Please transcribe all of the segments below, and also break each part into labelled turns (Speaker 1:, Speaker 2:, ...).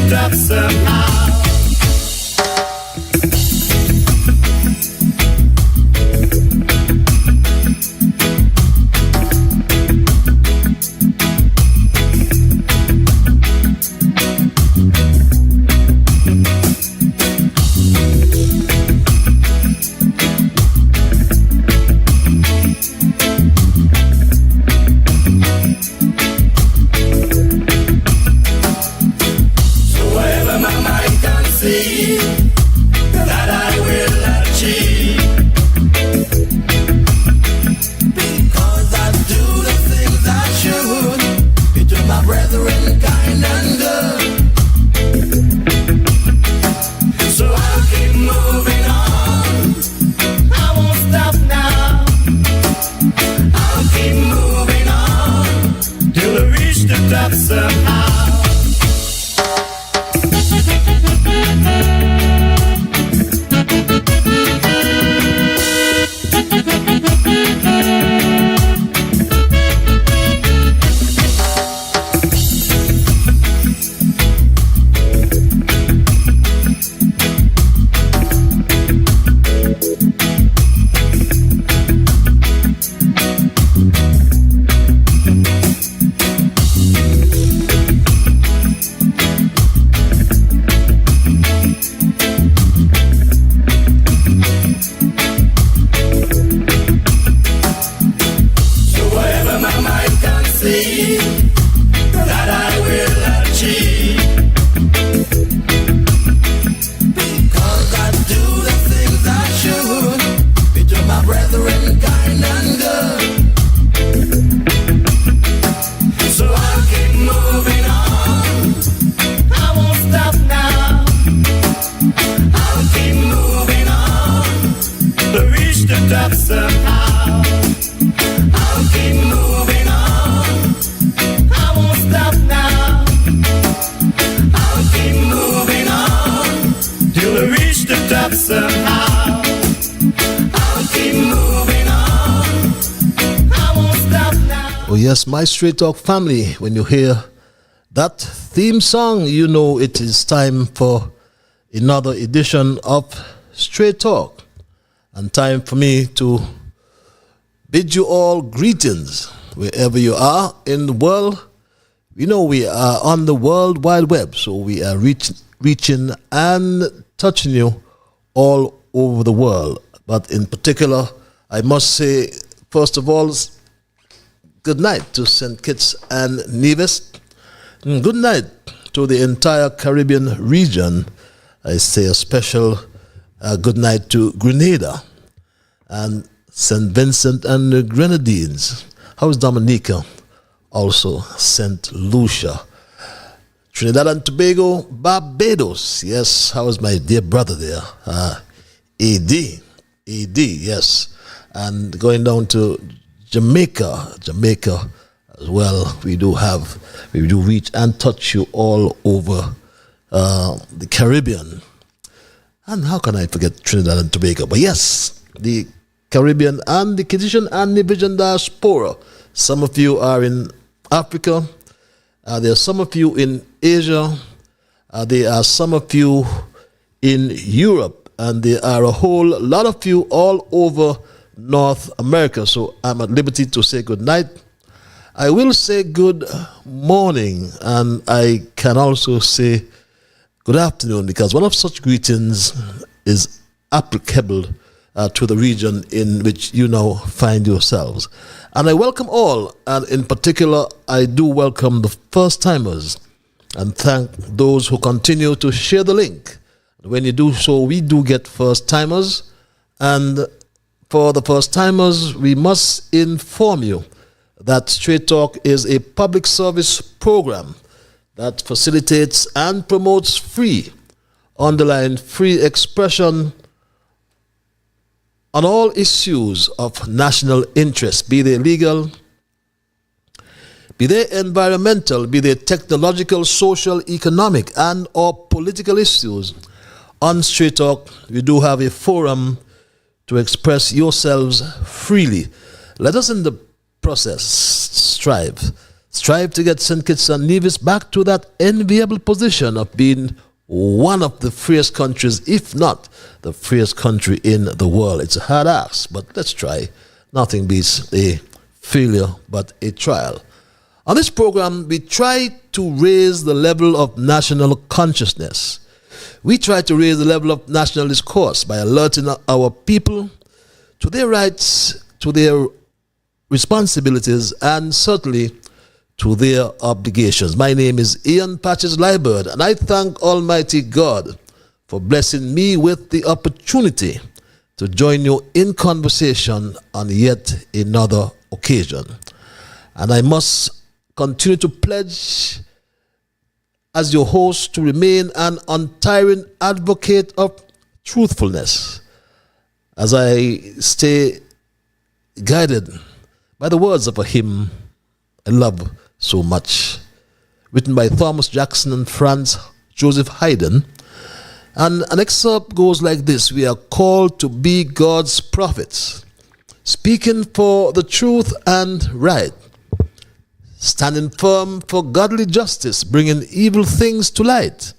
Speaker 1: it up somehow.
Speaker 2: Yes, my Straight Talk family, when you hear that theme song, you know it is time for another edition of Straight Talk. And time for me to bid you all greetings wherever you are in the world. You know we are on the World Wide Web, so we are reaching and touching you all over the world. But in particular, I must say, first of all, good night to St. Kitts and Nevis. Good night to the entire Caribbean region. I say a special good night to Grenada and St. Vincent and the Grenadines. How's Dominica? Also St. Lucia. Trinidad and Tobago, Barbados. Yes, how's my dear brother there? AD, yes. And going down to Jamaica as well. We do reach and touch you all over the Caribbean. And how can I forget Trinidad and Tobago? But yes, the Caribbean and the Cajun and Nevian diaspora. Some of you are in Africa. There are some of you in Asia. There are some of you in Europe. And there are a whole lot of you all over North America. So I'm at liberty to say good night. I will say good morning, and I can also say good afternoon, because one of such greetings is applicable to the region in which you now find yourselves. And I welcome all, and in particular, I do welcome the first-timers and thank those who continue to share the link. When you do so, we do get first-timers, and for the first-timers, we must inform you that Straight Talk is a public service program that facilitates and promotes free, underline free expression on all issues of national interest, be they legal, be they environmental, be they technological, social, economic, and or political issues. On Straight Talk, we do have a forum to express yourselves freely. Let us in the process strive strive to get St. Kitts and Nevis back to that enviable position of being one of the freest countries, if not the freest country in the world. It's a hard ask, but let's try. Nothing beats a failure but a trial. On this program, we try to raise the level of national consciousness. We try to raise the level of national discourse by alerting our people to their rights, to their responsibilities, and certainly to their obligations. My name is Ian Patches Liburd, and I thank Almighty God for blessing me with the opportunity to join you in conversation on yet another occasion. And I must continue to pledge as your host to remain an untiring advocate of truthfulness as I stay guided by the words of a hymn I love so much, written by Thomas Jackson and Franz Joseph Haydn. And an excerpt goes like this: we are called to be God's prophets, speaking for the truth and right, standing firm for godly justice, bringing evil things to light.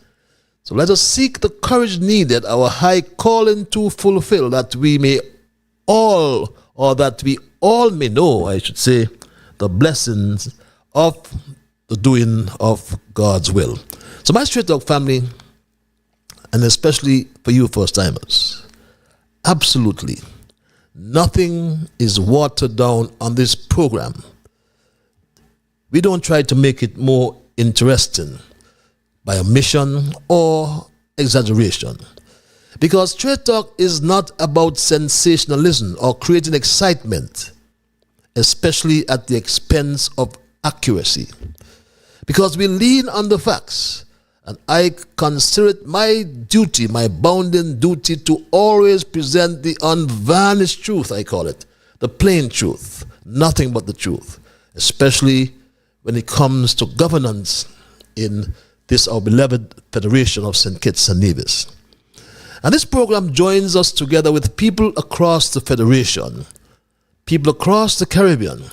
Speaker 2: So let us seek the courage needed, our high calling to fulfill, that we may all, or that we all may know, I should say, the blessings of the doing of God's will. So my Straight Talk family, and especially for you first-timers, absolutely nothing is watered down on this program. We don't try to make it more interesting by omission or exaggeration. Because Straight Talk is not about sensationalism or creating excitement, especially at the expense of accuracy. Because we lean on the facts, and I consider it my duty, my bounden duty, to always present the unvarnished truth, I call it, the plain truth, nothing but the truth, especially when it comes to governance in this our beloved Federation of St. Kitts and Nevis. And this program joins us together with people across the Federation, people across the Caribbean.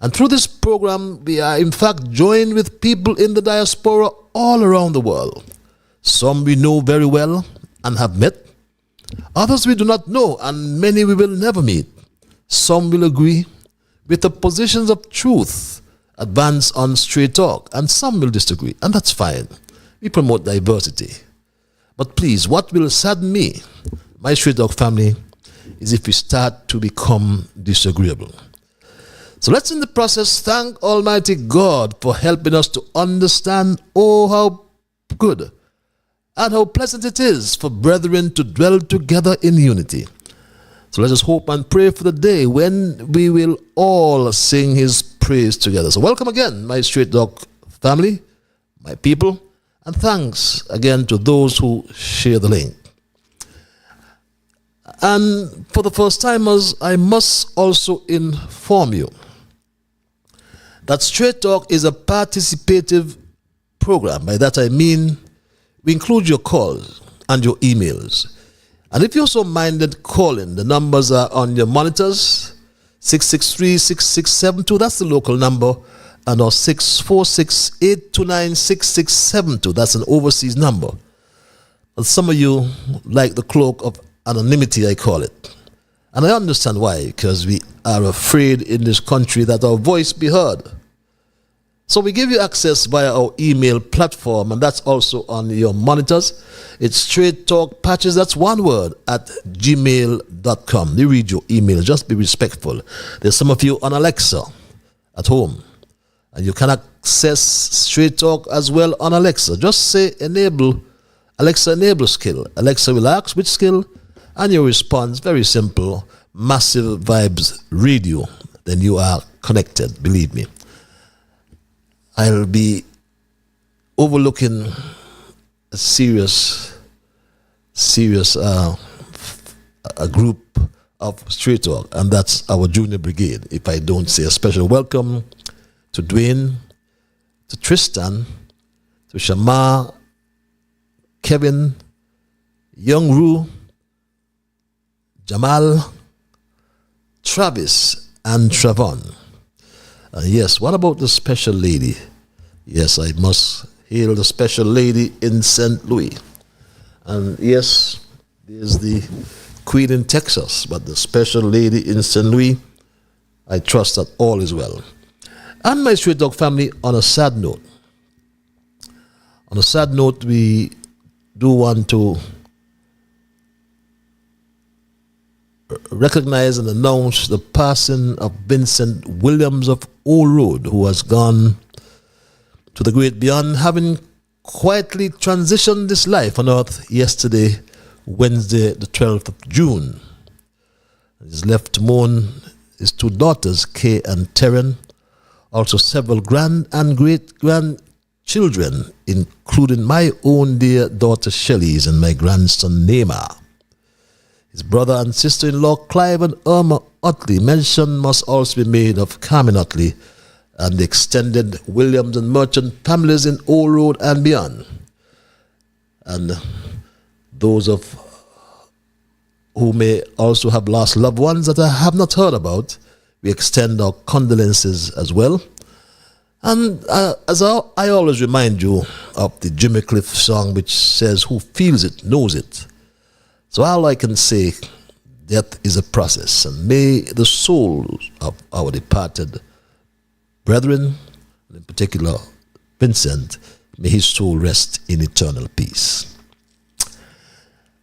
Speaker 2: And through this program, we are in fact joined with people in the diaspora all around the world. Some we know very well and have met. Others we do not know, and many we will never meet. Some will agree with the positions of truth advanced on Straight Talk, and some will disagree, and that's fine. We promote diversity. But please, what will sadden me, my Straight Talk family, is if we start to become disagreeable. So let's in the process thank Almighty God for helping us to understand, oh, how good and how pleasant it is for brethren to dwell together in unity. So let us hope and pray for the day when we will all sing his praise together. So welcome again, my Straight Talk family, my people, and thanks again to those who share the link. And for the first timers, I must also inform you that Straight Talk is a participative program. By that I mean we include your calls and your emails. And if you're so minded calling, the numbers are on your monitors, 663-6672, that's the local number, and our 646-829-6672, that's an overseas number. And some of you like the cloak of anonymity, I call it. And I understand why, because we are afraid in this country that our voice be heard. So we give you access via our email platform, and that's also on your monitors. It's Straight Talk Patches, that's one word, at gmail.com. They read your email, just be respectful. There's some of you on Alexa at home, and you can access Straight Talk as well on Alexa. Just say enable, Alexa enable skill. Alexa will ask which skill, and your response, very simple, Massive Vibes Radio. Then you are connected, believe me. I'll be overlooking a serious a group of Straight Talk, and that's our junior brigade. If I don't say a special welcome to Dwayne, to Tristan, to Shama, Kevin, Young Roo, Jamal, Travis, and Travon. Yes, what about the special lady? Yes, I must hail the special lady in St. Louis. And yes, there's the Queen in Texas, but the special lady in St. Louis, I trust that all is well. And my Straight Talk family, on a sad note, we do want to recognize and announce the passing of Vincent Williams of Old Road, who has gone to the great beyond, having quietly transitioned this life on earth yesterday, Wednesday, the 12th of June. He's left to mourn his two daughters, Kay and Terren, also several grand and great-grandchildren, including my own dear daughter Shelley's and my grandson Neymar. His brother and sister-in-law Clive and Irma Utley. Mention must also be made of Carmen Utley and the extended Williams and Merchant families in Old Road and beyond. And those of who may also have lost loved ones that I have not heard about, we extend our condolences as well. And as I always remind you of the Jimmy Cliff song, which says, "Who feels it knows it." So all I can say, death is a process, and may the souls of our departed brethren, in particular Vincent, may his soul rest in eternal peace.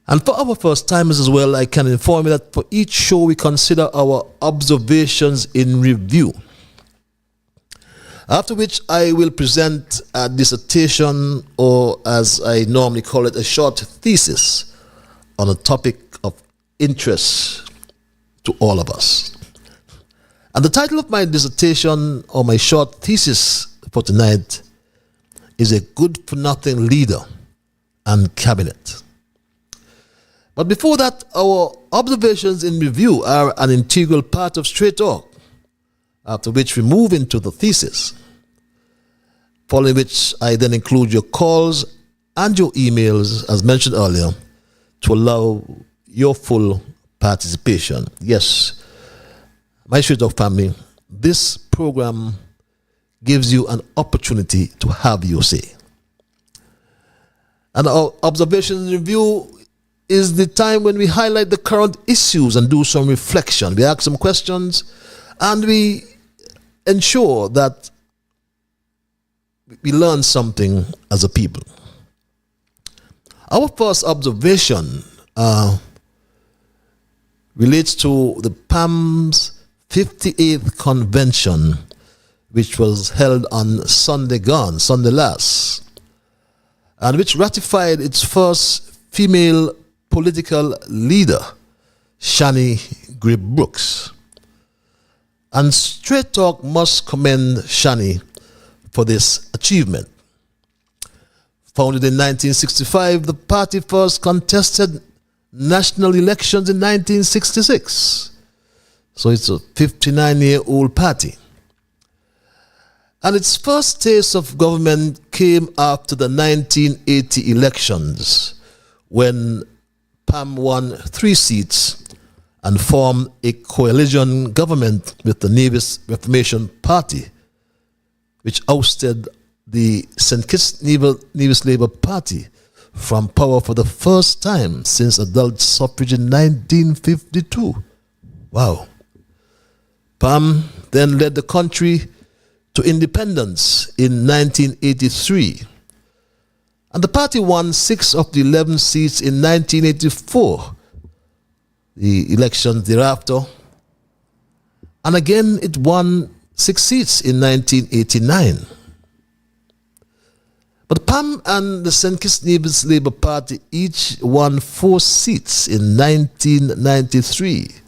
Speaker 2: And for our first timers as well, I can inform you that for each show we consider our observations in review. After which I will present a dissertation, or as I normally call it, a short thesis on a topic of interest to all of us. And the title of my dissertation, or my short thesis for tonight, is "A Good-for-Nothing Leader and Cabinet." But before that, our observations in review are an integral part of Straight Talk, after which we move into the thesis, following which I then include your calls and your emails, as mentioned earlier, to allow your full participation. Yes, my Straight Talk family, this program gives you an opportunity to have your say. And our observation review is the time when we highlight the current issues and do some reflection. We ask some questions and we ensure that we learn something as a people. Our first observation relates to the PAM's 58th convention, which was held on Sunday last, and which ratified its first female political leader, Shani Gribb Brooks. And Straight Talk must commend Shani for this achievement. Founded in 1965, the party first contested national elections in 1966. So it's a 59-year-old party. And its first taste of government came after the 1980 elections, when PAM won 3 seats and formed a coalition government with the Nevis Reformation Party, which ousted the St. Kitts Nevis Labour Party from power for the first time since adult suffrage in 1952. Wow. PAM then led the country to independence in 1983. And the party won 6 of the 11 seats in 1984, the elections thereafter. And again, it won 6 seats in 1989. But PAM and the St. Kitts Nevis Labour Party each won 4 seats in 1993.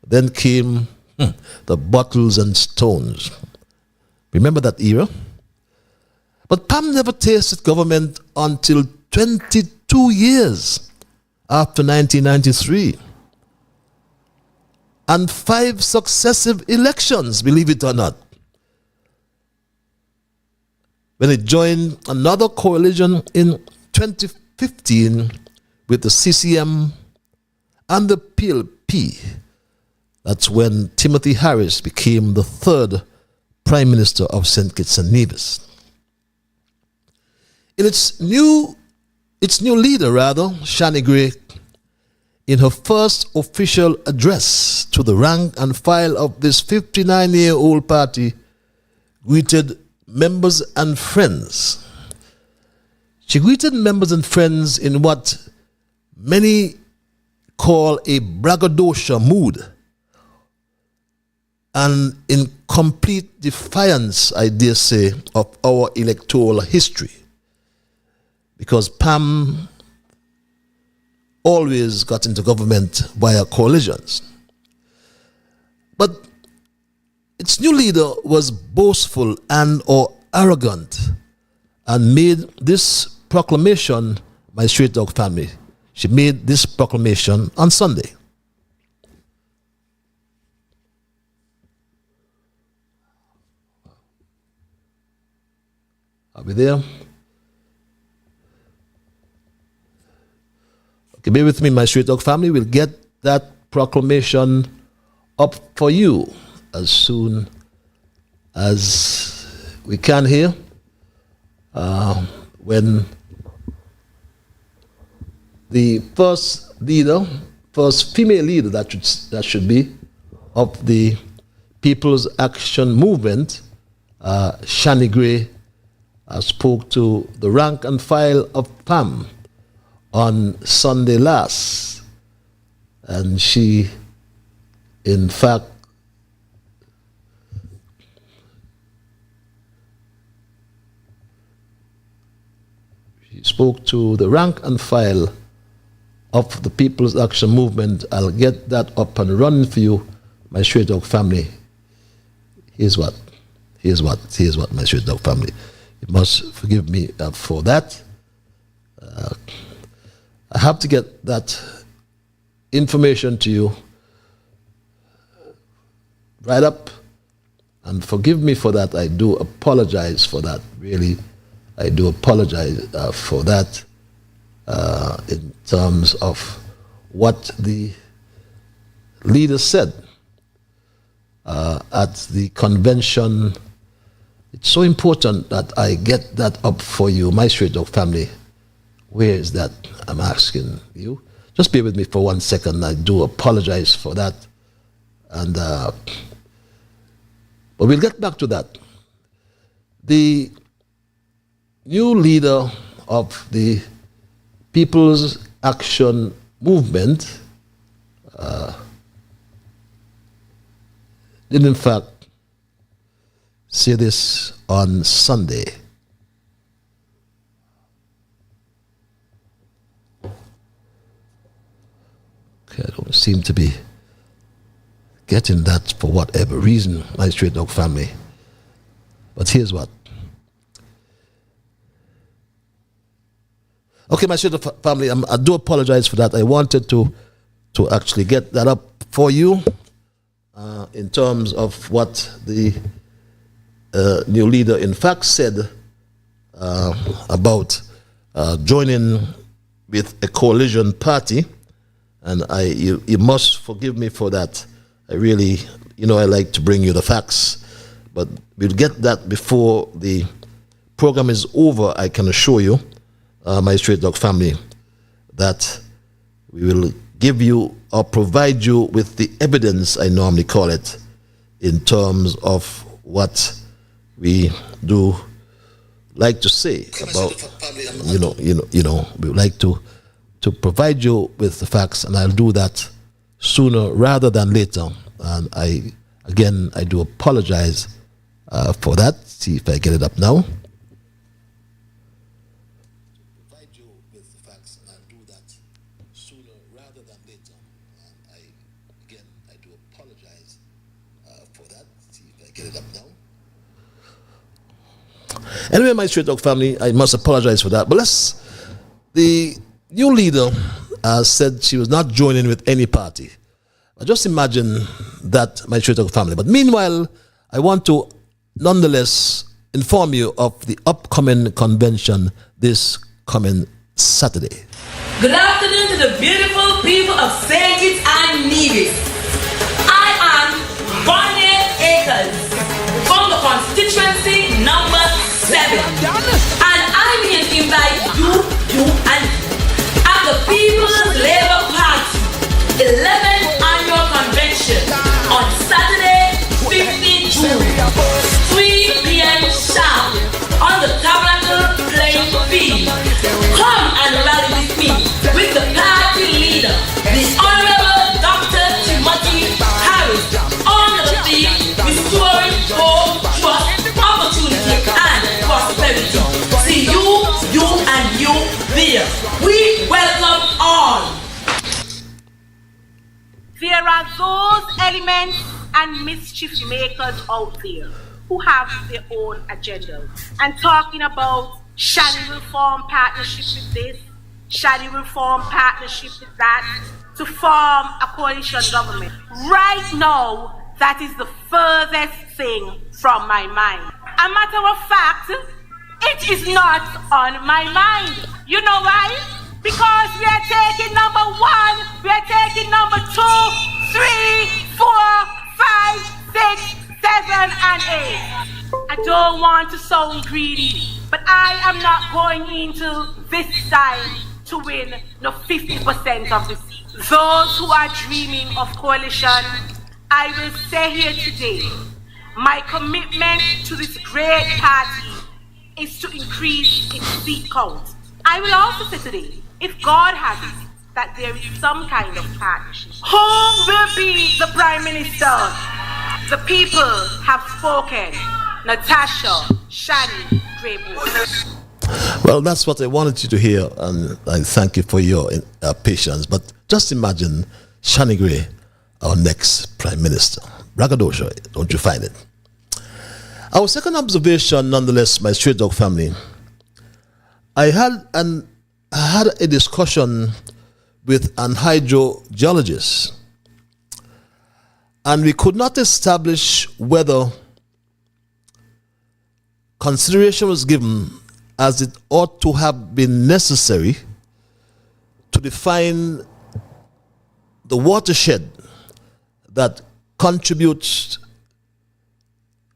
Speaker 2: Then came the bottles and stones. Remember that era? But PAM never tasted government until 22 years after 1993. And 5 successive elections, believe it or not, when it joined another coalition in 2015 with the CCM and the PLP. That's when Timothy Harris became the 3rd Prime Minister of St. Kitts and Nevis. In its new leader, Shani Gray, in her first official address to the rank and file of this 59-year-old party, greeted members and friends. She greeted members and friends in what many call a braggadocio mood, and in complete defiance, I dare say, of our electoral history. Because PAM always got into government via coalitions. But its new leader was boastful and or arrogant and made this proclamation, my Straight Dog family. She made this proclamation on Sunday. Are we there? Okay, bear with me, my Straight Dog family. We'll get that proclamation up for you as soon as we can here. When the first female leader that should be of the People's Action Movement, Shani Gray, spoke to the rank and file of PAM on Sunday last, and she, in fact, spoke to the rank and file of the People's Action Movement. I'll get that up and running for you, my Straight Dog family. Here's what, my Straight Dog family. You must forgive me for that. I have to get that information to you right up, and forgive me for that. I do apologize for that, really. I do apologize for that in terms of what the leader said at the convention. It's so important that I get that up for you, my Straight Dog family. Where is that? I'm asking you. Just bear with me for 1 second. I do apologize for that. And but we'll get back to that. The new leader of the People's Action Movement did in fact say this on Sunday. Okay, I don't seem to be getting that for whatever reason, my Straight Dog family. But here's what. Okay, my Straight Dog family, I do apologize for that. I wanted to actually get that up for you in terms of what the new leader in fact said about joining with a coalition party. And you must forgive me for that. I really, I like to bring you the facts, but we'll get that before the program is over. I can assure you, my Straight Dog family, that we will give you or provide you with the evidence, I normally call it, in terms of what we do like to say about, we would like to provide you with the facts, and I'll do that sooner rather than later. And I do apologize for that. See if I get it up now. Provide you with the facts, and I'll do that sooner rather than later. And I do apologize for that. See if I get it up now. Anyway, my Straight Dog family, I must apologize for that. But the new leader said she was not joining with any party. Just imagine that, my Straight Dog family. But meanwhile, I want to nonetheless inform you of the upcoming convention this coming Saturday.
Speaker 1: Good afternoon to the beautiful people of St. Kitts and Nevis. I am Bonnie Akers from the constituency number 7. And I'm here to invite you and at the People's Labour Party 11th Annual Convention on Saturday, 15th June, 3 p.m. sharp on the Tabernacle playing field. Come and rally with me with the party leader, the Honorable Dr. Timothy Harris, on the theme Restoring Hope, Trust, Opportunity and Prosperity. See you and you there. We welcome all.
Speaker 3: There are those elements and mischief makers out there who have their own agendas and talking about shall we form partnership with this, shall we form partnership with that to form a coalition government. Right now, that is the furthest thing from my mind. A matter of fact, it is not on my mind. You know why? Because we are taking number 1, we are taking number 2, 3, 4, 5, 6, 7, and 8. I don't want to sound greedy, but I am not going into this time to win no 50% of the seat. Those who are dreaming of coalition, I will say here today, my commitment to this great party is to increase its seat count. I will also say today, if God has it, that there is some kind of partnership. Who will be the Prime Minister? The people have spoken. Natasha, Shani, Greybull.
Speaker 2: Well, that's what I wanted you to hear, and I thank you for your patience. But just imagine Shani Gray, our next Prime Minister. Braggadocio, don't you find it? Our second observation, nonetheless, my Straight Dog family, I had a discussion with an hydrogeologist, and we could not establish whether consideration was given as it ought to have been necessary to define the watershed that contributes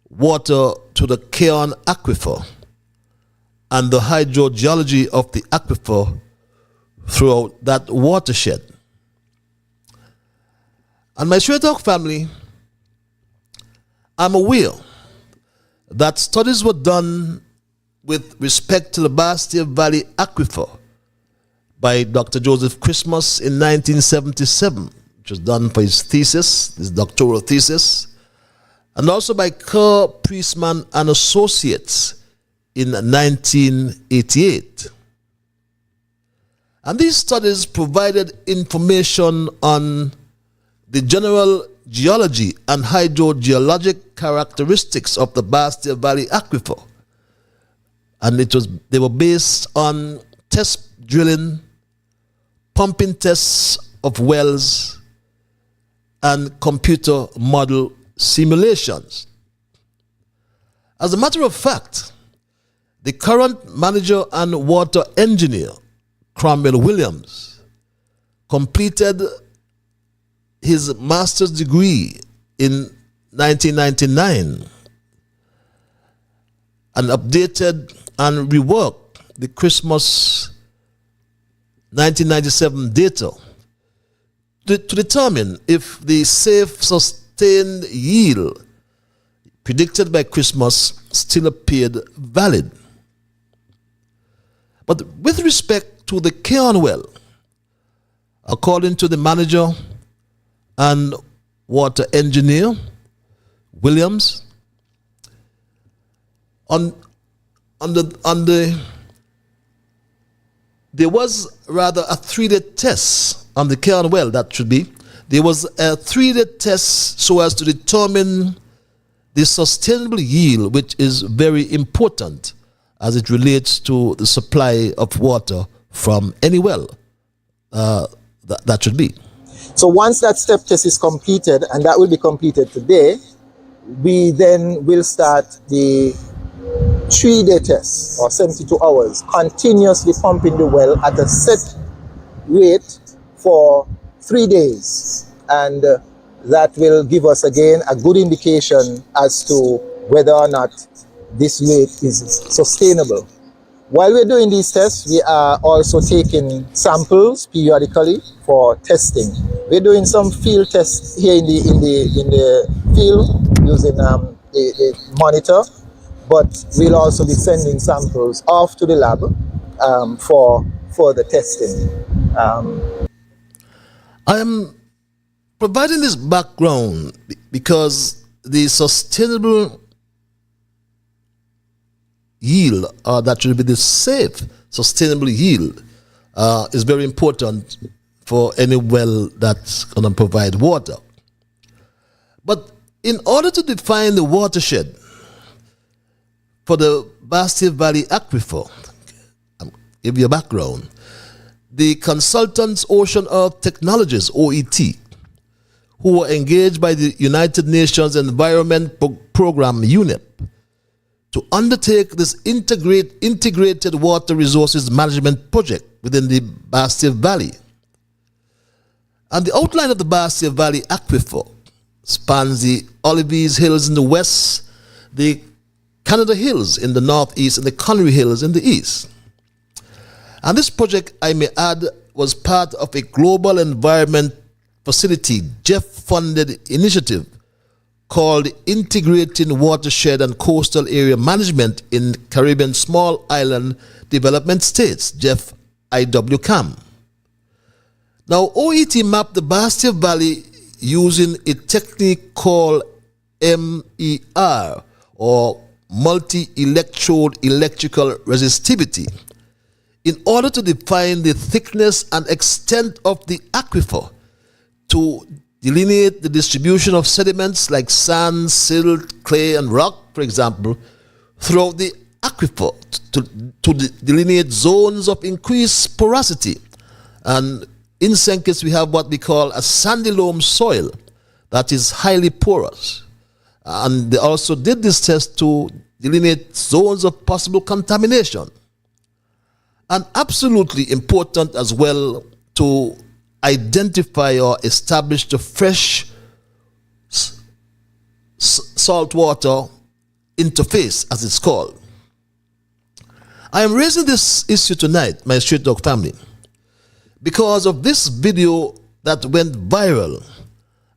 Speaker 2: water to the Keon aquifer and the hydrogeology of the aquifer throughout that watershed. And my Straight Dog family, I'm aware that studies were done with respect to the Bastille Valley aquifer by Dr. Joseph Christmas in 1977, which was done for his thesis, his doctoral thesis, and also by Kerr, Priestman and Associates in 1988. And these studies provided information on the general geology and hydrogeologic characteristics of the Bastille Valley aquifer. And they were based on test drilling, pumping tests of wells, and computer model simulations. As a matter of fact, the current manager and water engineer, Cromwell Williams, completed his master's degree in 1999 and updated and reworked the Christmas 1997 data to determine if the safe, sustained yield predicted by Christmas still appeared valid. But with respect to the Keon well, according to the manager and water engineer, Williams, there was rather a 3-day test on the Keon well, that should be. There was a 3-day test so as to determine the sustainable yield, which is very important as it relates to the supply of water from any well. That should be.
Speaker 4: So once that step test is completed, and that will be completed today, we then will start the 3-day test, or 72 hours, continuously pumping the well at a set rate for 3 days. And that will give us again a good indication as to whether or not this rate is sustainable. While we're doing these tests, we are also taking samples periodically for testing. We're doing some field tests here in the field using the monitor, but we'll also be sending samples off to the lab for further testing.
Speaker 2: I am providing this background because the sustainable yield, that should be the safe, sustainable yield, is very important for any well that's going to provide water. But in order to define the watershed for the Bastille Valley Aquifer, I'll give you a background. The consultants Ocean Earth Technologies, OET, who were engaged by the United Nations Environment Program, UNEP, to undertake this integrated water resources management project within the Bastille Valley. And the outline of the Bastille Valley Aquifer spans the Olives Hills in the west, the Canada Hills in the northeast, and the Connery Hills in the east. And this project, I may add, was part of a global environment facility, GEF-funded initiative called Integrating Watershed and Coastal Area Management in Caribbean Small Island Development States, GEF IWCAM. Now, OET mapped the Bastille Valley using a technique called MER, or multi-electrode electrical resistivity, in order to define the thickness and extent of the aquifer, to delineate the distribution of sediments like sand, silt, clay, and rock, for example, throughout the aquifer, to delineate zones of increased porosity. And in some cases, we have what we call a sandy loam soil that is highly porous. And they also did this test to delineate zones of possible contamination. And absolutely important as well to identify or establish the fresh saltwater interface, as it's called. I am raising this issue tonight, my Straight Talk family, because of this video that went viral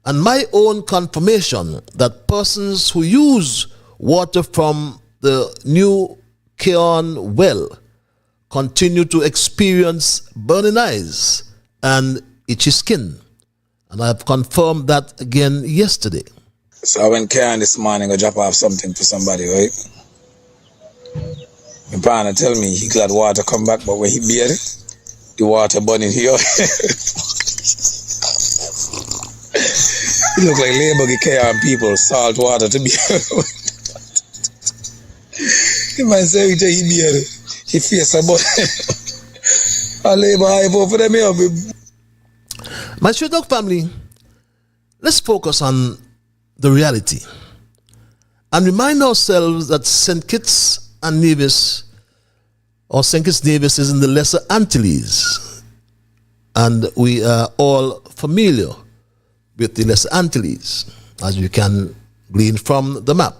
Speaker 2: and my own confirmation that persons who use water from the new Keon well continue to experience burning eyes and itchy skin. And I have confirmed that again yesterday.
Speaker 5: So I went Keon this morning to drop off something for somebody, right? My partner tell me he glad water come back, but when he beat it, the water burning here. He look like Liburd Keon people, salt water to be. He might say he beat it. He face about I labor high for them here.
Speaker 2: My Straight Talk family, let's focus on the reality and remind ourselves that St. Kitts and Nevis, or St. Kitts Nevis, is in the Lesser Antilles, and we are all familiar with the Lesser Antilles, as you can glean from the map.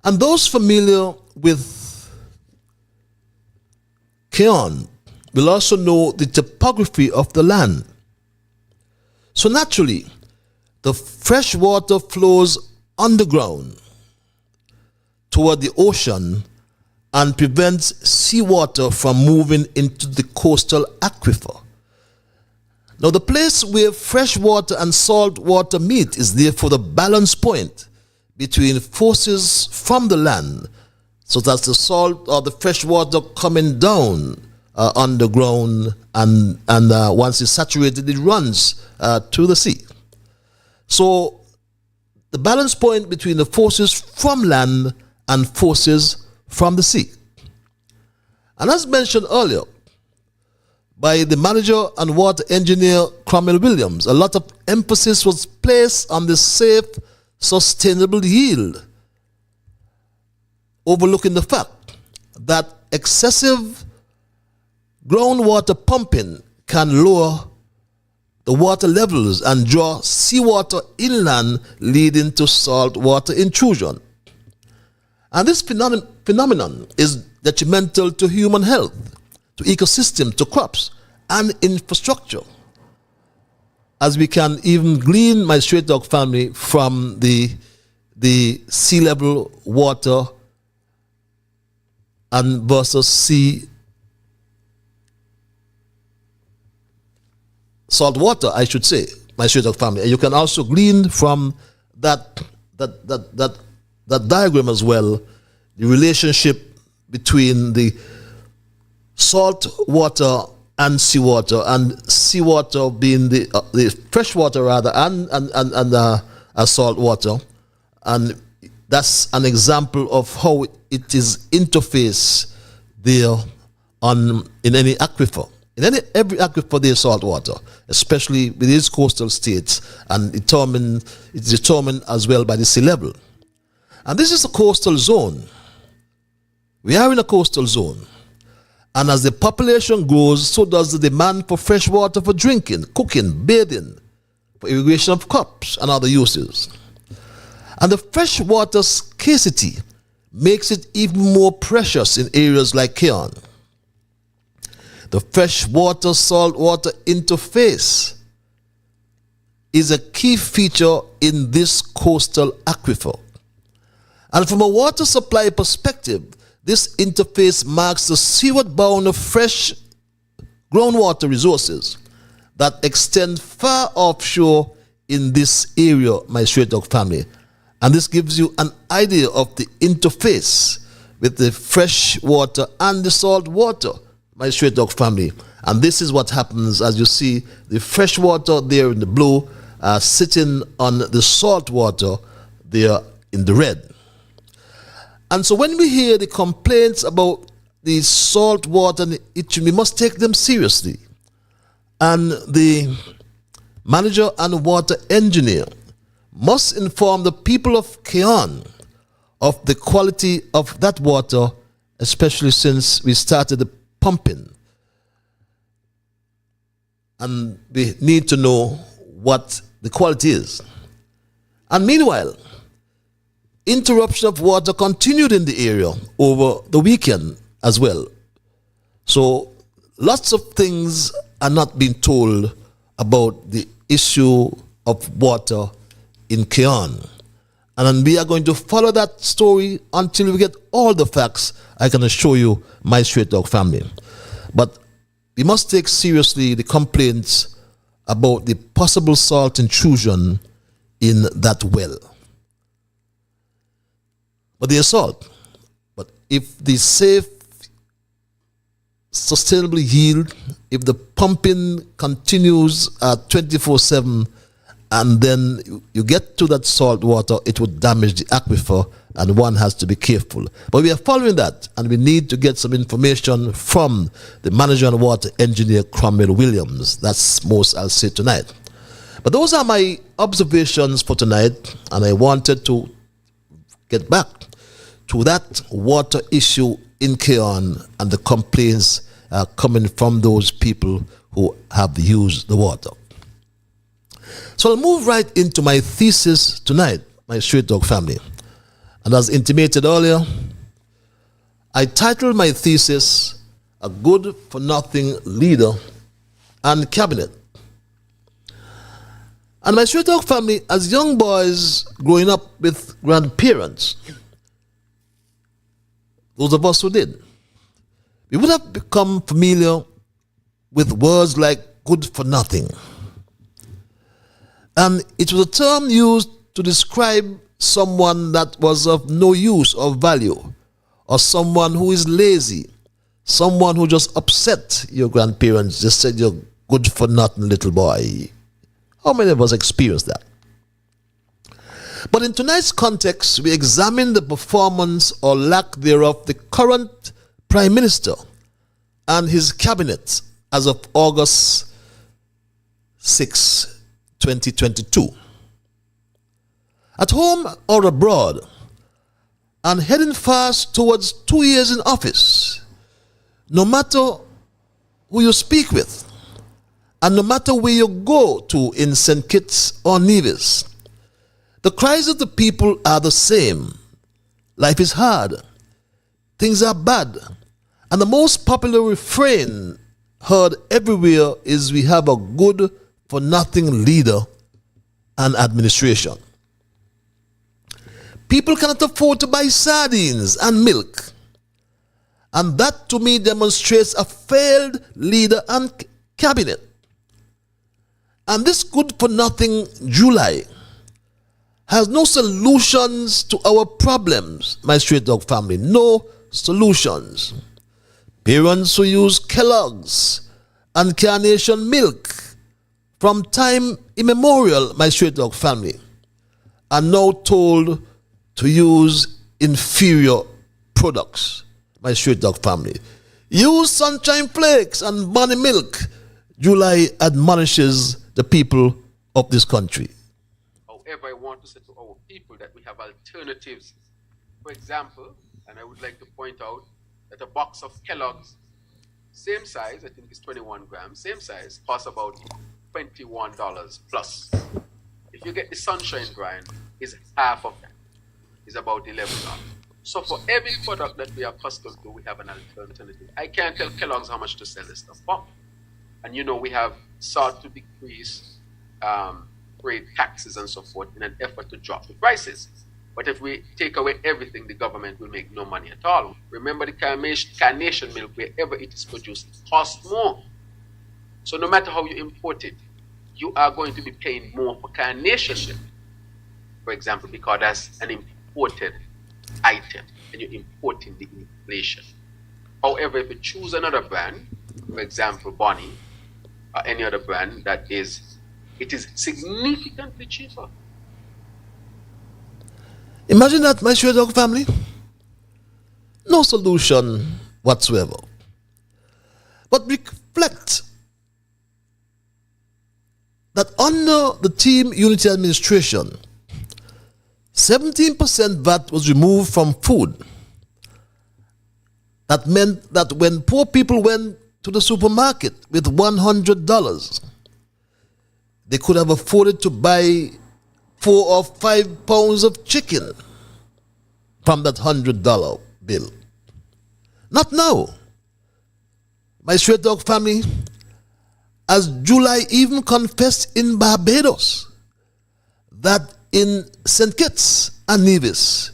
Speaker 2: And those familiar with Keon will also know the topography of the land. So naturally, the fresh water flows underground toward the ocean and prevents seawater from moving into the coastal aquifer. Now, the place where fresh water and salt water meet is therefore the balance point between forces from the land, so that's the salt or the fresh water coming down underground, and once it's saturated, it runs to the sea. So the balance point between the forces from land and forces from the sea. And as mentioned earlier by the manager and water engineer Cromwell Williams, a lot of emphasis was placed on the safe, sustainable yield, overlooking the fact that excessive groundwater pumping can lower the water levels and draw seawater inland, leading to saltwater intrusion. And this phenomenon is detrimental to human health, to ecosystem, to crops, and infrastructure. As we can even glean, my straight dog family, from the sea level water and versus sea salt water, I should say, my straight dog family. And you can also glean from that diagram as well, the relationship between the salt water and seawater being the fresh water rather, and salt water. And that's an example of how it is interface there in any aquifer. In every aquifer there is salt water, especially with these coastal states, and it's determined as well by the sea level. And this is a coastal zone. We are in a coastal zone. And as the population grows, so does the demand for fresh water for drinking, cooking, bathing, for irrigation of crops and other uses. And the fresh water scarcity makes it even more precious in areas like Keon. The freshwater saltwater interface is a key feature in this coastal aquifer. And from a water supply perspective, this interface marks the seaward bound of fresh groundwater resources that extend far offshore in this area, my straight dog family. And this gives you an idea of the interface with the fresh water and the salt water, my straight dog family. And this is what happens as you see the fresh water there in the blue sitting on the salt water there in the red. And so when we hear the complaints about the salt water, we must take them seriously. And the manager and water engineer must inform the people of Keon of the quality of that water, especially since we started the pumping. And we need to know what the quality is. And meanwhile, interruption of water continued in the area over the weekend as well. So lots of things are not being told about the issue of water in Keon. And we are going to follow that story until we get all the facts, I can assure you, my straight dog family. But we must take seriously the complaints about the possible salt intrusion in that well. But there's salt. But if the safe, sustainable yield, if the pumping continues 24/7, and then you get to that salt water, it would damage the aquifer, and one has to be careful. But we are following that, and we need to get some information from the manager and water engineer, Cromwell Williams. That's most I'll say tonight. But those are my observations for tonight, and I wanted to get back to that water issue in Keon and the complaints coming from those people who have used the water. So I'll move right into my thesis tonight, my straight dog family. And as intimated earlier, I titled my thesis, A Good for Nothing Leader and Cabinet. And my straight dog family, as young boys growing up with grandparents, those of us who did, we would have become familiar with words like good for nothing. And it was a term used to describe someone that was of no use or value, or someone who is lazy, someone who just upset your grandparents, just said you're good for nothing, little boy. How many of us experienced that? But in tonight's context, we examine the performance or lack thereof of the current Prime Minister and his cabinet as of August 6, 2022. At home or abroad, and heading fast towards 2 years in office, no matter who you speak with, And no matter where you go to in St. Kitts or Nevis, the cries of the people are the same. Life is hard. Things are bad. And the most popular refrain heard everywhere is we have a good-for-nothing leader and administration. People cannot afford to buy sardines and milk. And that to me demonstrates a failed leader and cabinet. And this good-for-nothing July has no solutions to our problems, my straight dog family. No solutions. Parents who use Kellogg's and carnation milk from time immemorial, my straight dog family, are now told to use inferior products, my straight dog family. Use Sunshine Flakes and Bonnie Milk. July admonishes the people of this country.
Speaker 6: However, I want to say to our people that we have alternatives. For example, and I would like to point out that a box of Kellogg's, same size, I think it's 21 grams, same size, costs about $21 plus. If you get the Sunshine brand, is half of that. It's about $11. So for every product that we are accustomed to, we have an alternative. I can't tell Kellogg's how much to sell this stuff for. And you know, we have sought to decrease trade taxes and so forth in an effort to drop the prices. But if we take away everything, the government will make no money at all. Remember the carnation milk, wherever it is produced, it costs more. So no matter how you import it, you are going to be paying more for carnation milk, for example, because that's an imported item and you're importing the inflation. However, if you choose another brand, for example, Bonnie, or any other brand it is significantly cheaper.
Speaker 2: Imagine that, my straight dog family. No solution whatsoever. But reflect that under the Team Unity administration, 17% VAT was removed from food. That meant that when poor people went to the supermarket with $100, they could have afforded to buy 4 or 5 pounds of chicken from that $100 bill. Not now. My straight dog family, as July even confessed in Barbados, that in St. Kitts and Nevis,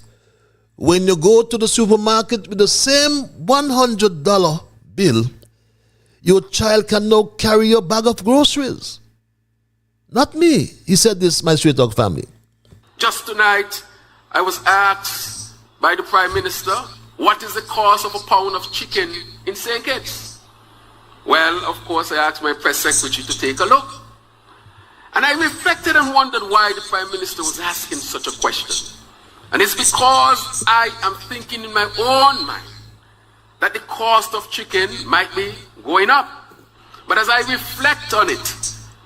Speaker 2: when you go to the supermarket with the same $100 bill, your child can now carry your bag of groceries. Not me. He said this, my straight dog family.
Speaker 6: Just tonight, I was asked by the Prime Minister, what is the cost of a pound of chicken in St. Kitts? Well, of course, I asked my press secretary to take a look. And I reflected and wondered why the Prime Minister was asking such a question. And it's because I am thinking in my own mind that the cost of chicken might be going up. But as I reflect on it,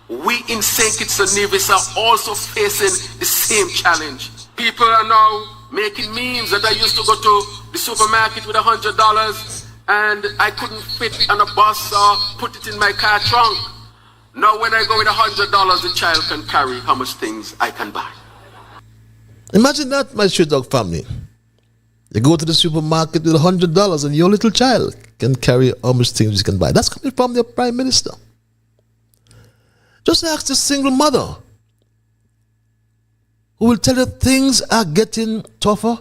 Speaker 6: we in St. Kitts and Nevis are also facing the same challenge. People are now making memes that I used to go to the supermarket with $100 and I couldn't fit on a bus or put it in my car trunk. Now when I go with $100, the child can carry how much things I can buy.
Speaker 2: Imagine that, my straight dog family. You go to the supermarket with $100 and your little child can carry how much things you can buy. That's coming from the Prime Minister. Just ask the single mother who will tell you things are getting tougher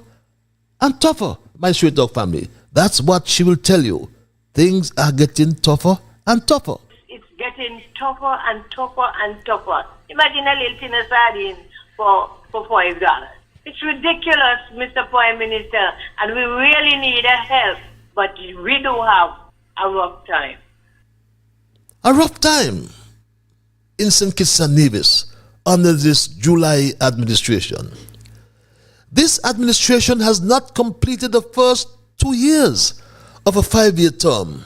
Speaker 2: and tougher, my straight dog family. That's what she will tell you. Things are getting tougher and tougher.
Speaker 7: It's getting tougher and tougher and tougher. Imagine a little tin of sardine for $5. It's ridiculous, Mr. Prime Minister, and we really need a help, but we do have a rough time.
Speaker 2: A rough time in St. Kitts and Nevis under this July administration. This administration has not completed the first 2 years of a 5-year term,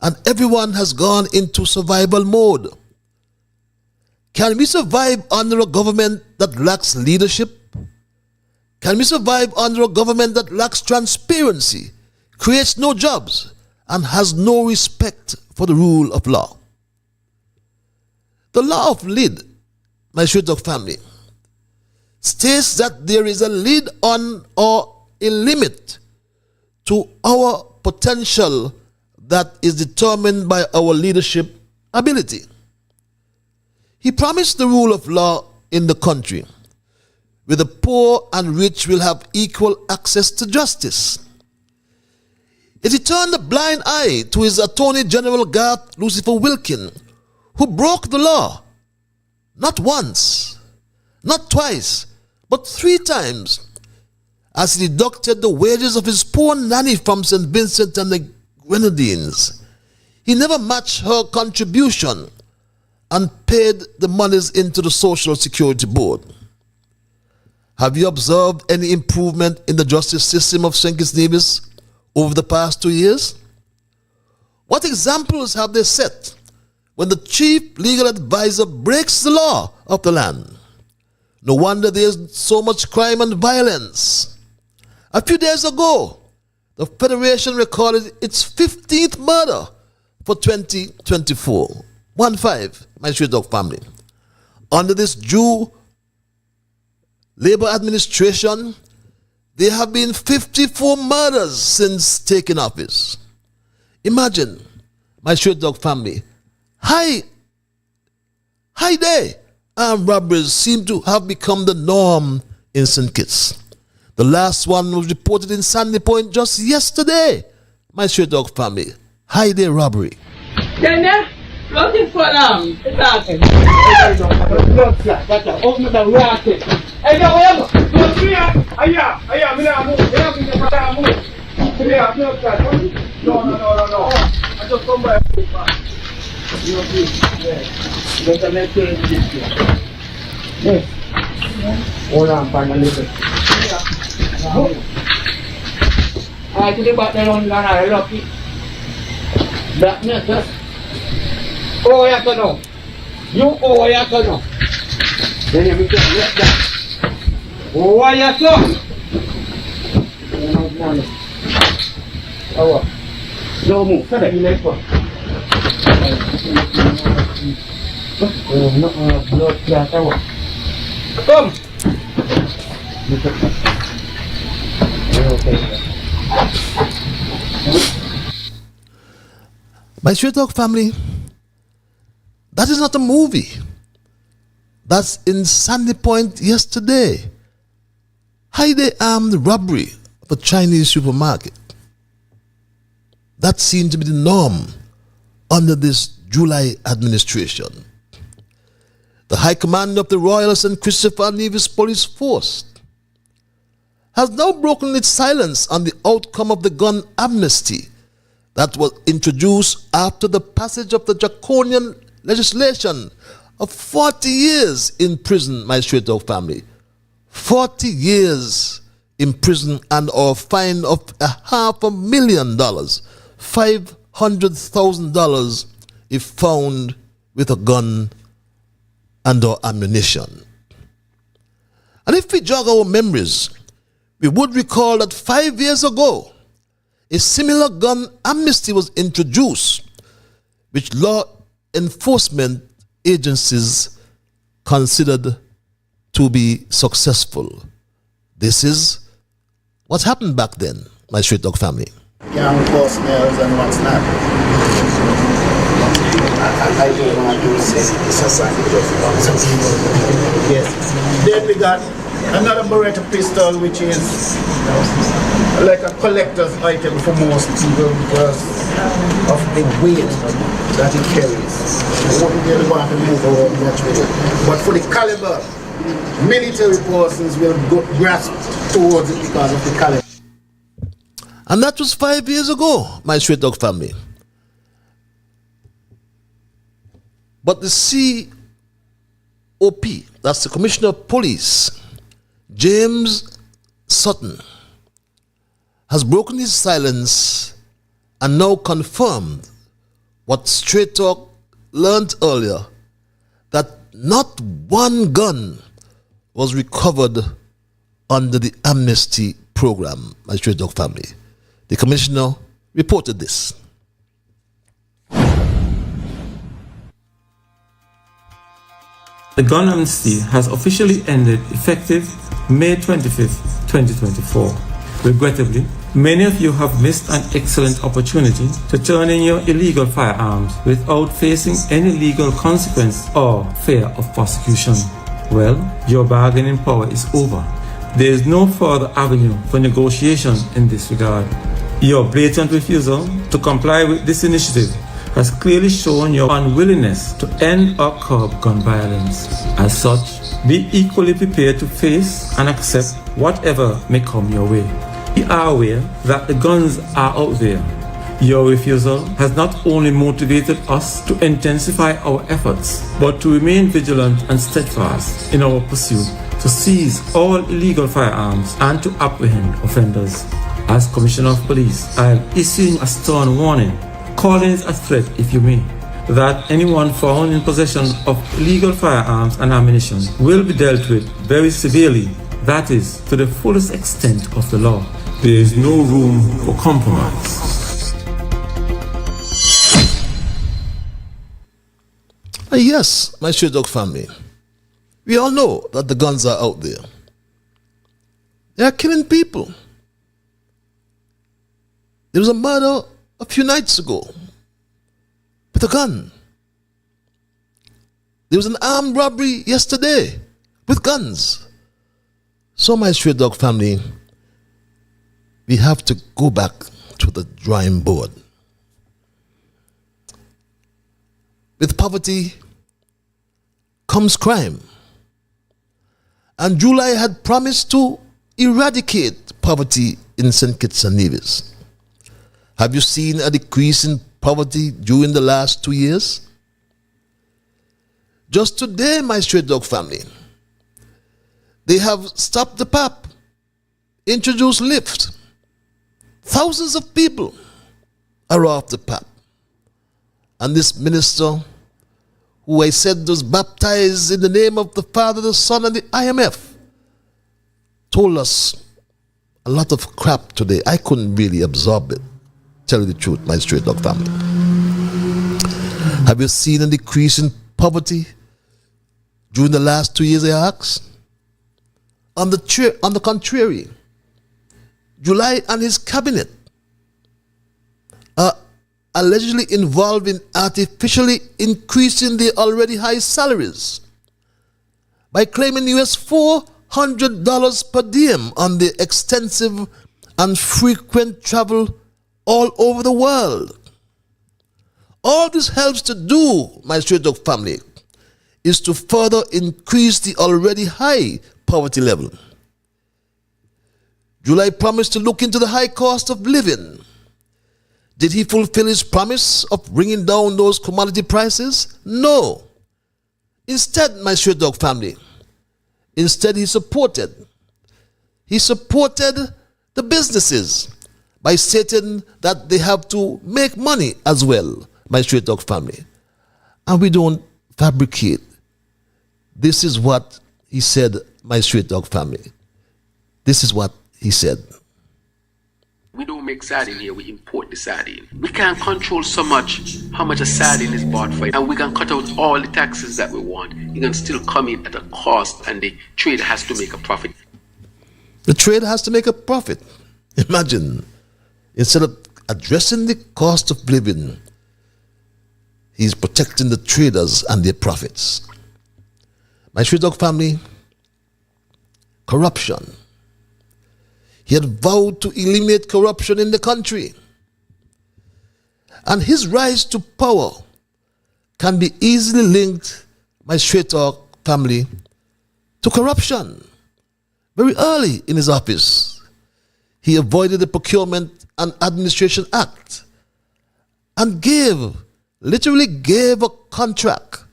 Speaker 2: and everyone has gone into survival mode. Can we survive under a government that lacks leadership? Can we survive under a government that lacks transparency, creates no jobs, and has no respect for the rule of law? The law of lid, my straight talk family, states that there is a lid on or a limit to our potential that is determined by our leadership ability. He promised the rule of law in the country, where the poor and rich will have equal access to justice. Yet he turned a blind eye to his Attorney General Garth Lucifer Wilkin, who broke the law not once, not twice, but 3 times, as he deducted the wages of his poor nanny from St. Vincent and the Grenadines. He never matched her contribution and paid the monies into the Social Security Board. Have you observed any improvement in the justice system of St. Kitts Nevis over the past 2 years? What examples have they set when the chief legal advisor breaks the law of the land? No wonder there's so much crime and violence. A few days ago, the Federation recorded its 15th murder for 2024. 1-5, my straight dog family. Under this Jew Labour administration, there have been 54 murders since taking office. Imagine, my straight dog family, high day armed robberies seem to have become the norm in St. Kitts. The last one was reported in Sandy Point just yesterday. My straight dog family, high day robbery.
Speaker 8: Then looking for talking. Open the rocket. Hey, no, no. I just come by. Yes. Hold on, find a little. I could have got that on I love it. Blackness, oh, yeah, no. You, oh, yeah, no. Then you can let that. Oh, yeah, so. Oh, no move. Come on. Blood clot. Come.
Speaker 2: My straight dog family, that is not a movie. That's in Sandy Point yesterday. High-day armed robbery of a Chinese supermarket. That seemed to be the norm under this July administration. The High Command of the Royal St. Christopher Nevis Police Force has now broken its silence on the outcome of the gun amnesty that was introduced after the passage of the draconian legislation of 40 years in prison, my straight dog family. 40 years in prison and or fine of $500,000, $500,000 if found with a gun and or ammunition. And if we jog our memories, we would recall that 5 years ago, a similar gun amnesty was introduced, which law enforcement agencies considered to be successful. This is what happened back then, my straight dog family.
Speaker 9: Young personnel and what's not. I don't want to say it's a sign of yes. Then we got another Beretta pistol, which is like a collector's item for most people because of the weight that it carries. We wouldn't really want to move around much with it. But for the caliber, military persons will grasp towards it because of the caliber.
Speaker 2: And that was 5 years ago, my straight dog family. But the COP, that's the Commissioner of Police, James Sutton, has broken his silence and now confirmed what Straight Talk learned earlier, that not one gun was recovered under the amnesty program, my Straight Talk family. The commissioner reported this.
Speaker 10: The gun amnesty has officially ended effective May 25th, 2024. Regrettably, many of you have missed an excellent opportunity to turn in your illegal firearms without facing any legal consequence or fear of prosecution. Well, your bargaining power is over. There is no further avenue for negotiation in this regard. Your blatant refusal to comply with this initiative has clearly shown your unwillingness to end or curb gun violence. As such, be equally prepared to face and accept whatever may come your way. We are aware that the guns are out there. Your refusal has not only motivated us to intensify our efforts, but to remain vigilant and steadfast in our pursuit to seize all illegal firearms and to apprehend offenders. As Commissioner of Police, I am issuing a stern warning, calling it a threat, if you may, that anyone found in possession of illegal firearms and ammunition will be dealt with very severely, that is, to the fullest extent of the law. There is no room for compromise.
Speaker 2: Yes, my Stray Dog family. We all know that the guns are out there. They are killing people. There was a murder a few nights ago with a gun. There was an armed robbery yesterday with guns. So, my Stray Dog family, we have to go back to the drawing board. With poverty comes crime. And July had promised to eradicate poverty in St. Kitts and Nevis. Have you seen a decrease in poverty during the last 2 years? Just today, my Stray Dog family, they have stopped the PAP, introduced Lyft. Thousands of people are off the PAP. And this minister, who I said was baptized in the name of the Father, the Son, and the IMF, told us a lot of crap today. I couldn't really absorb it. Tell you the truth, my Stray Dog family. Have you seen a decrease in poverty during the last 2 years, I ask? On the contrary, July and his cabinet are allegedly involved in artificially increasing the already high salaries by claiming US $400 per diem on the extensive and frequent travel all over the world. All this helps to do, my Stray Dog family, is to further increase the already high poverty level. July promised to look into the high cost of living. Did he fulfill his promise of bringing down those commodity prices? No. Instead, my Stray Dog family, he supported the businesses by stating that they have to make money as well, my Stray Dog family. And we don't fabricate. This is what he said, my Stray Dog family. This is what he said.
Speaker 6: We don't make sardine here, we import the sardine. We can't control so much how much a sardine is bought for, and we can cut out all the taxes that we want. You can still come in at a cost, and the trader has to make a profit.
Speaker 2: The trader has to make a profit. Imagine, instead of addressing the cost of living, he's protecting the traders and their profits. My Stray Dog family, corruption. He had vowed to eliminate corruption in the country. And his rise to power can be easily linked, my Stray Dog family, to corruption. Very early in his office, he avoided the Procurement and Administration Act and literally gave a contract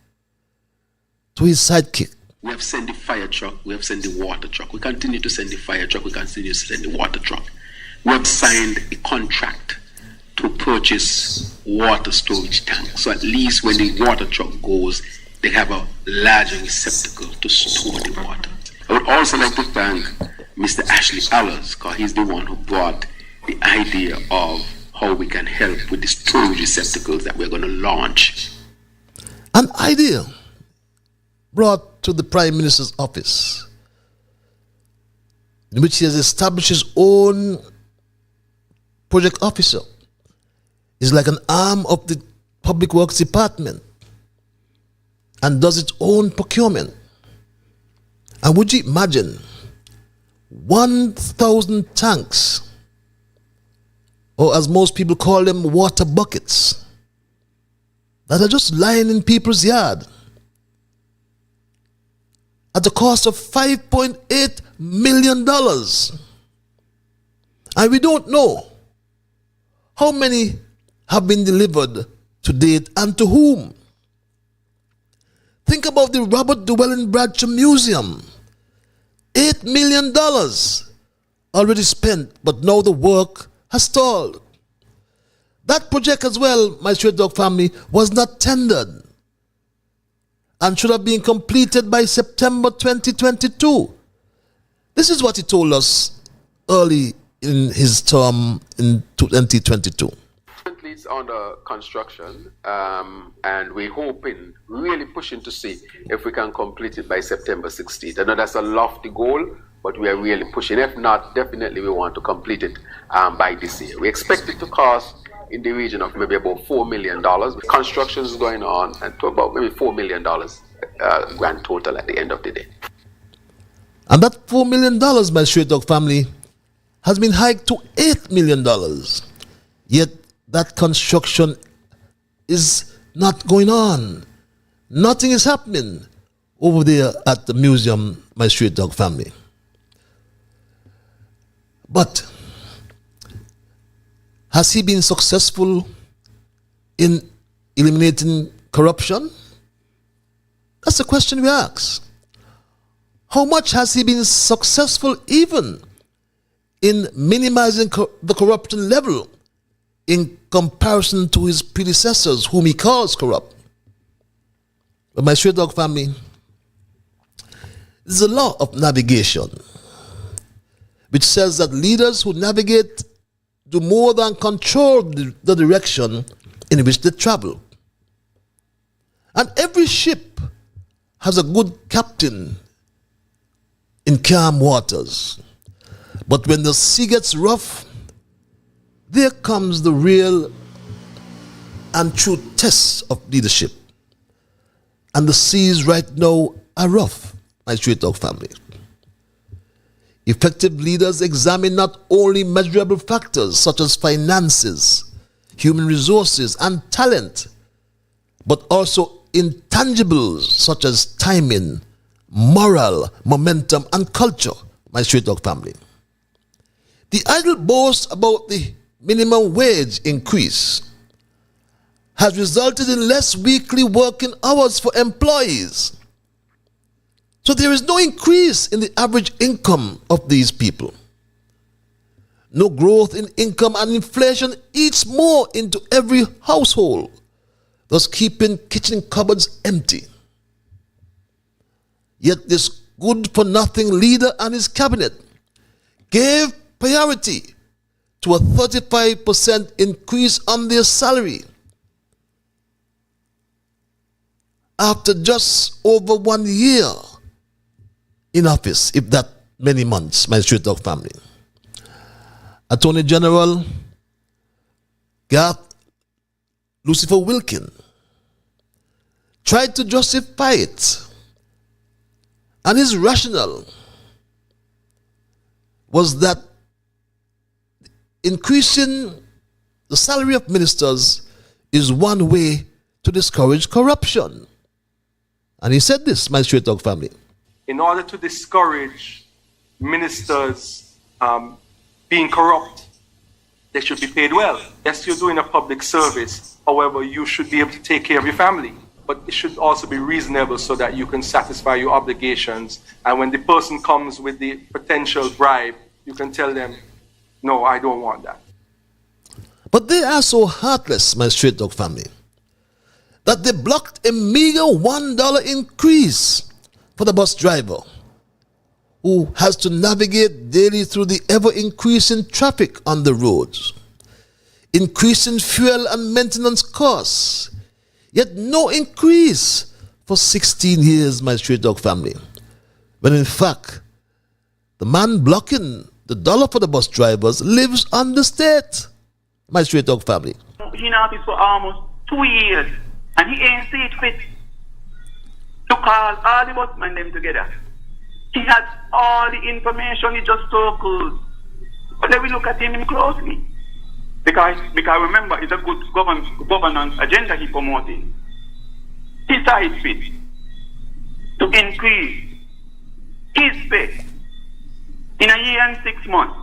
Speaker 2: to his sidekick.
Speaker 6: We have sent the fire truck, we have sent the water truck. We continue to send the fire truck, we continue to send the water truck. We have signed a contract to purchase water storage tanks. So at least when the water truck goes, they have a larger receptacle to store the water. I would also like to thank Mr. Ashley Allers, because he's the one who brought the idea of how we can help with the storage receptacles that we're going to launch.
Speaker 2: An idea brought to the Prime Minister's office, in which he has established his own project officer, is like an arm of the Public Works Department and does its own procurement. And would you imagine 1,000 tanks, or as most people call them, water buckets, that are just lying in people's yard at the cost of $5.8 million. And we don't know how many have been delivered to date and to whom. Think about the Robert Llewellyn Bradshaw Museum. $8 million already spent, but now the work has stalled. That project as well, my Straight Dog family, was not tendered and should have been completed by September 2022. This is what he told us early in his term in 2022.
Speaker 6: Currently it's under construction, and we're hoping, really pushing to see if we can complete it by September 16th. I know that's a lofty goal, but we are really pushing. If not, definitely we want to complete it by this year. We expect it to cost in the region of maybe about $4 million. Construction is going on, and to about maybe $4 million grand total at the end of the day.
Speaker 2: And that $4 million, my Straight Dog family, has been hiked to $8 million. Yet that construction is not going on. Nothing is happening over there at the museum, my Straight Dog family. But has he been successful in eliminating corruption? That's the question we ask. How much has he been successful even in minimizing the corruption level in comparison to his predecessors, whom he calls corrupt? But my Straight Dog family, there's a law of navigation which says that leaders who navigate do more than control the direction in which they travel. And every ship has a good captain in calm waters. But when the sea gets rough, there comes the real and true test of leadership. And the seas right now are rough, my Straight Dog family. Effective leaders examine not only measurable factors such as finances, human resources, and talent, but also intangibles such as timing, morale, momentum, and culture, my Straight Dog family. The idle boast about the minimum wage increase has resulted in less weekly working hours for employees. So there is no increase in the average income of these people. No growth in income, and inflation eats more into every household, thus keeping kitchen cupboards empty. Yet this good-for-nothing leader and his cabinet gave priority to a 35% increase on their salary after just over 1 year in office, if that many months, my Straight Dog family. Attorney General Garth Lucifer Wilkin tried to justify it, and his rationale was that increasing the salary of ministers is one way to discourage corruption. And he said this, my Straight Dog family.
Speaker 11: In order to discourage ministers being corrupt, they should be paid well. Yes, you're doing a public service. However, you should be able to take care of your family. But it should also be reasonable so that you can satisfy your obligations. And when the person comes with the potential bribe, you can tell them, no, I don't want that.
Speaker 2: But they are so heartless, my Straight Dog family, that they blocked a meager $1 increase for the bus driver who has to navigate daily through the ever-increasing traffic on the roads, increasing fuel and maintenance costs, yet no increase for 16 years, my Straight Talk family, when in fact, the man blocking the dollar for the bus drivers lives on the state, my Straight Talk family.
Speaker 12: He in office for almost 2 years, and he ain't see it fit to call all the busmen them together. He has all the information, he just circles. But let me look at him closely. Because remember, it's a good governance agenda he's promoting. He saw it fit to increase his pay in a year and 6 months.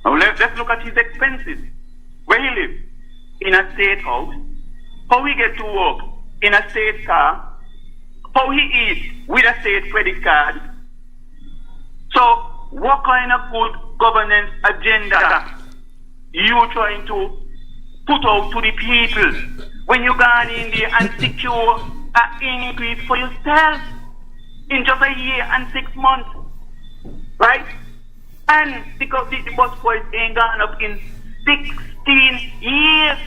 Speaker 12: Now let's look at his expenses. Where he lives, in a state house, how he get to work in a state car, how he eats with a state credit card. So what kind of good governance agenda you trying to put out to the people when you gone in there and secure an increase for yourself in just a year and 6 months, right? And because the bus price ain't gone up in 16 years,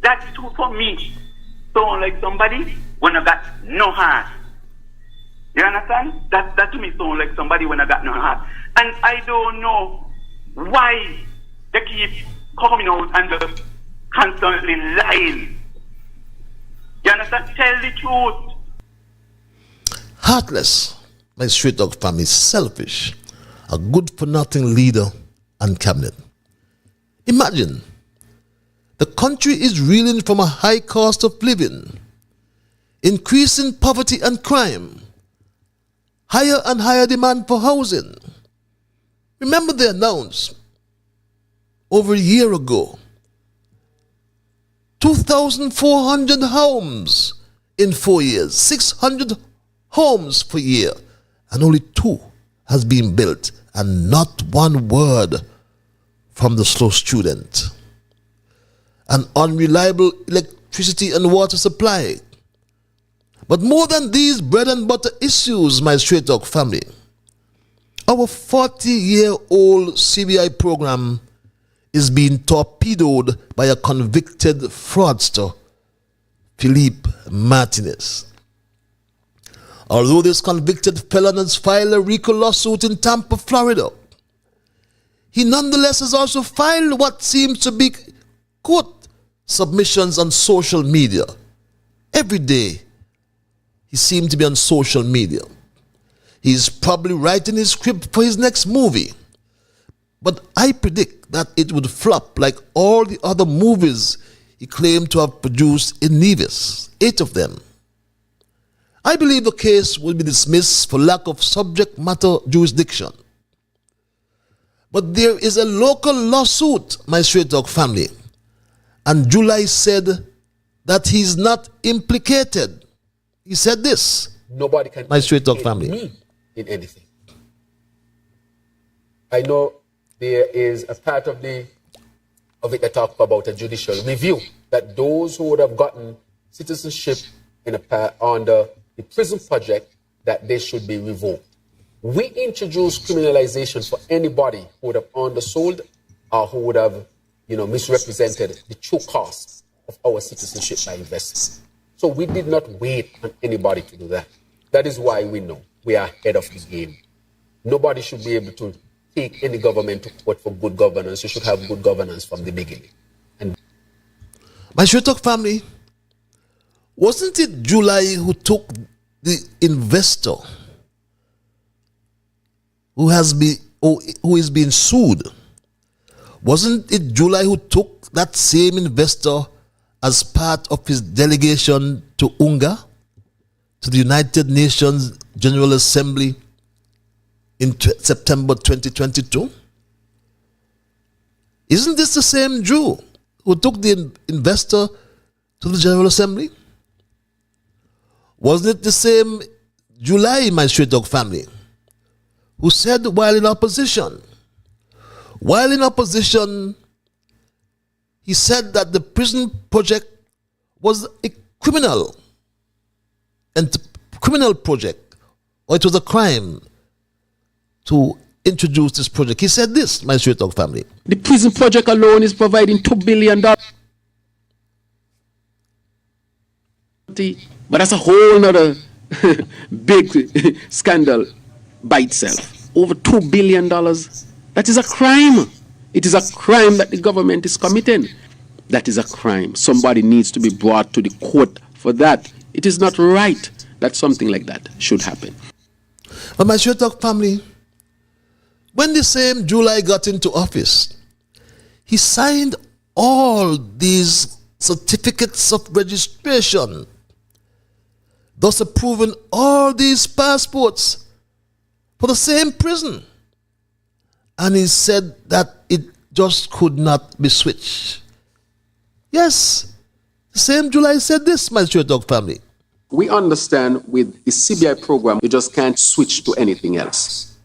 Speaker 12: that's too for me. Sound like somebody when I got no heart. You understand? That to me sound like somebody when I got no heart. And I don't know why they keep coming out and just constantly lying. You understand? Tell the truth.
Speaker 2: Heartless, my Straight Talk family, selfish, a good-for-nothing leader and cabinet. Imagine, the country is reeling from a high cost of living, increasing poverty and crime, higher and higher demand for housing. Remember they announced over a year ago 2,400 homes in 4 years, 600 homes per year, and only 2 has been built, and not one word from the slow student. An unreliable electricity and water supply. But more than these bread and butter issues, my Straight Talk family, our 40-year-old CBI program is being torpedoed by a convicted fraudster, Philippe Martinez. Although this convicted felon has filed a RICO lawsuit in Tampa, Florida, he nonetheless has also filed what seems to be, quote, submissions on social media. Every day, he seemed to be on social media. He's probably writing his script for his next movie. But I predict that it would flop like all the other movies he claimed to have produced in Nevis, 8 of them. I believe the case will be dismissed for lack of subject matter jurisdiction. But there is a local lawsuit, my Straight Talk family, and July said that he's not implicated. He said this.
Speaker 6: Nobody can
Speaker 2: my Straight Talk family.
Speaker 6: Me in anything. I know there is a part of it that talk about a judicial review, that those who would have gotten citizenship under the prison project, that they should be revoked. We introduced criminalization for anybody who would have undersold or who would have, misrepresented the true cost of our citizenship by investors. So we did not wait on anybody to do that. That is why we know we are ahead of the game. Nobody should be able to take any government to court for good governance. You should have good governance from the beginning. And
Speaker 2: my Straight Talk family, wasn't it July who took the investor who is being sued? Wasn't it July who took that same investor as part of his delegation to UNGA, to the United Nations General Assembly in September 2022? Isn't this the same Jew who took the investor to the General Assembly? Wasn't it the same July, my Straight Talk family, who said while in opposition, he said that the prison project was a criminal project, or it was a crime to introduce this project. He said this, my Straight Talk family.
Speaker 13: The prison project alone is providing $2 billion
Speaker 6: penalty. But that's a whole nother big scandal by itself. Over $2 billion. That is a crime. It is a crime that the government is committing. That is a crime. Somebody needs to be brought to the court for that. It is not right that something like that should happen.
Speaker 2: But my Straight Talk family, when the same July got into office, he signed all these certificates of registration, thus approving all these passports for the same prison. And he said that it just could not be switched. Yes, the same July said this, my Straight Talk family.
Speaker 6: We understand with the CBI program, you just can't switch to anything else.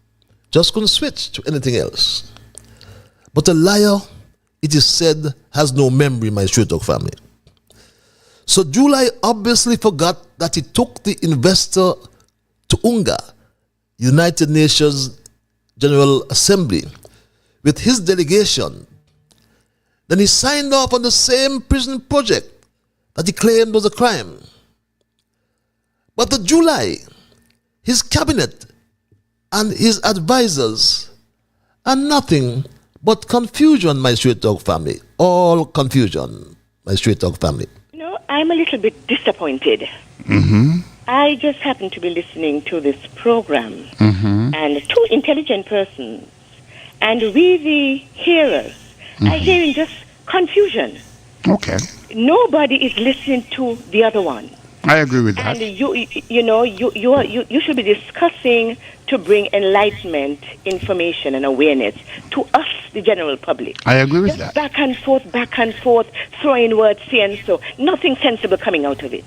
Speaker 2: Just couldn't switch to anything else. But a liar, it is said, has no memory, my Straight Talk family. So July obviously forgot that he took the investor to UNGA, United Nations General Assembly, with his delegation. Then he signed off on the same prison project that he claimed was a crime. But the July, his cabinet and his advisors are nothing but confusion, my Straight Talk family. All confusion, my Straight Talk family.
Speaker 13: You know, I'm a little bit disappointed. I just happened to be listening to this program, and two intelligent persons, and we, the hearers, are hearing just confusion.
Speaker 14: Okay.
Speaker 13: Nobody is listening to the other one.
Speaker 14: I agree with that.
Speaker 13: And you should be discussing to bring enlightenment, information, and awareness to us, the general public.
Speaker 14: I agree with
Speaker 13: just
Speaker 14: that.
Speaker 13: Back and forth, throwing words here and so. Nothing sensible coming out of it.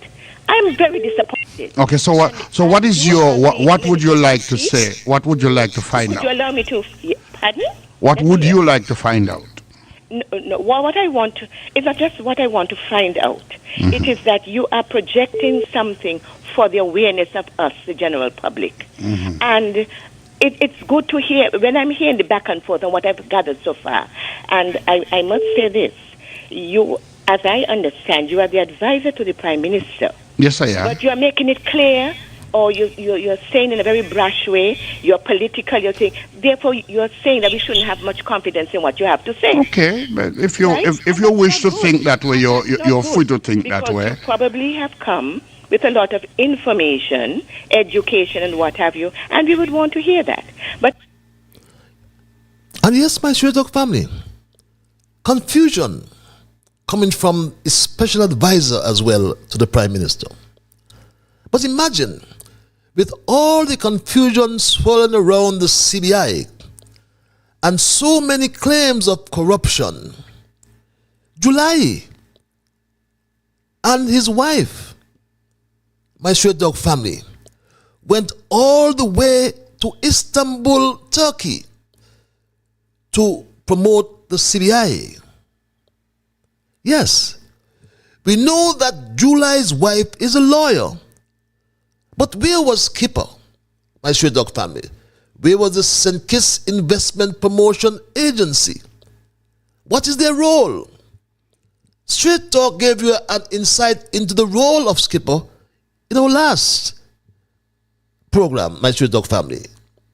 Speaker 13: I'm very disappointed.
Speaker 14: Okay, so what is your what would you like to say? What would you like to find
Speaker 13: Would you
Speaker 14: out?
Speaker 13: allow me to? Pardon?
Speaker 14: What would you like to find out?
Speaker 13: No, what I want to, it's not just what I want to find out. It is that you are projecting something for the awareness of us, the general public. And it's good to hear, when I'm hearing the back and forth and what I've gathered so far. And I must say this, you, as I understand, you are the advisor to the Prime Minister.
Speaker 14: Yes, I am.
Speaker 13: But you are making it clear, or you're saying in a very brash way, you're political, you're saying, therefore you're saying that we shouldn't have much confidence in what you have to say.
Speaker 14: Okay, but if you if you wish to think that way, you're free to think that way.
Speaker 13: You probably have come with a lot of information, education, and what have you, and we would want to hear that. But
Speaker 2: And yes, my Straight Talk family, confusion coming from a special advisor as well to the Prime Minister. But imagine, with all the confusion swirling around the CBI and so many claims of corruption, July and his wife, my Straight Talk family, went all the way to Istanbul, Turkey, to promote the CBI. Yes, we know that July's wife is a lawyer. But where was Skipper, my Straight Talk family? Where was the St. Kitts Investment Promotion Agency? What is their role? Straight Talk gave you an insight into the role of Skipper in our last program, my Straight Talk family.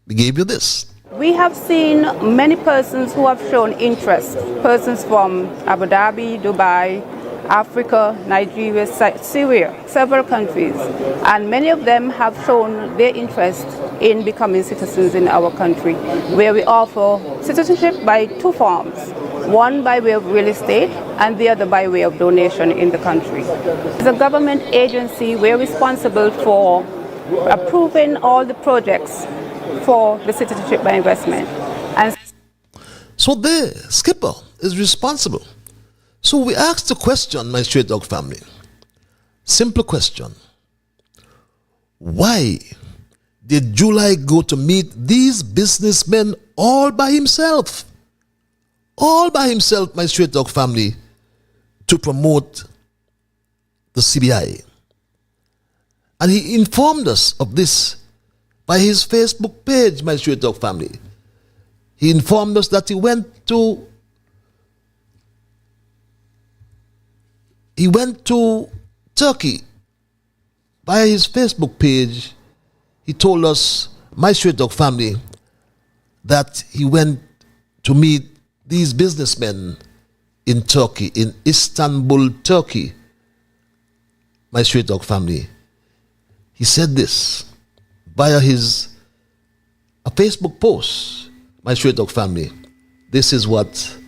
Speaker 2: We gave you this.
Speaker 15: We have seen many persons who have shown interest, persons from Abu Dhabi, Dubai, Africa, Nigeria, Syria, several countries, and many of them have shown their interest in becoming citizens in our country, where we offer citizenship by two forms, one by way of real estate and the other by way of donation in the country. As a government agency, we're responsible for approving all the projects for the citizenship by investment. And
Speaker 2: so the Skipper is responsible. So we asked the question, my Straight Talk family, simple question. Why did July go to meet these businessmen all by himself? All by himself, my Straight Talk family, to promote the CBI. And he informed us of this by his Facebook page, my Straight Talk family. He informed us that he went to Turkey via his Facebook page, he told us, my Straight Talk family, that he went to meet these businessmen in Turkey, in Istanbul, Turkey. My Straight Talk family. He said this via a Facebook post. My Straight Talk family. This is what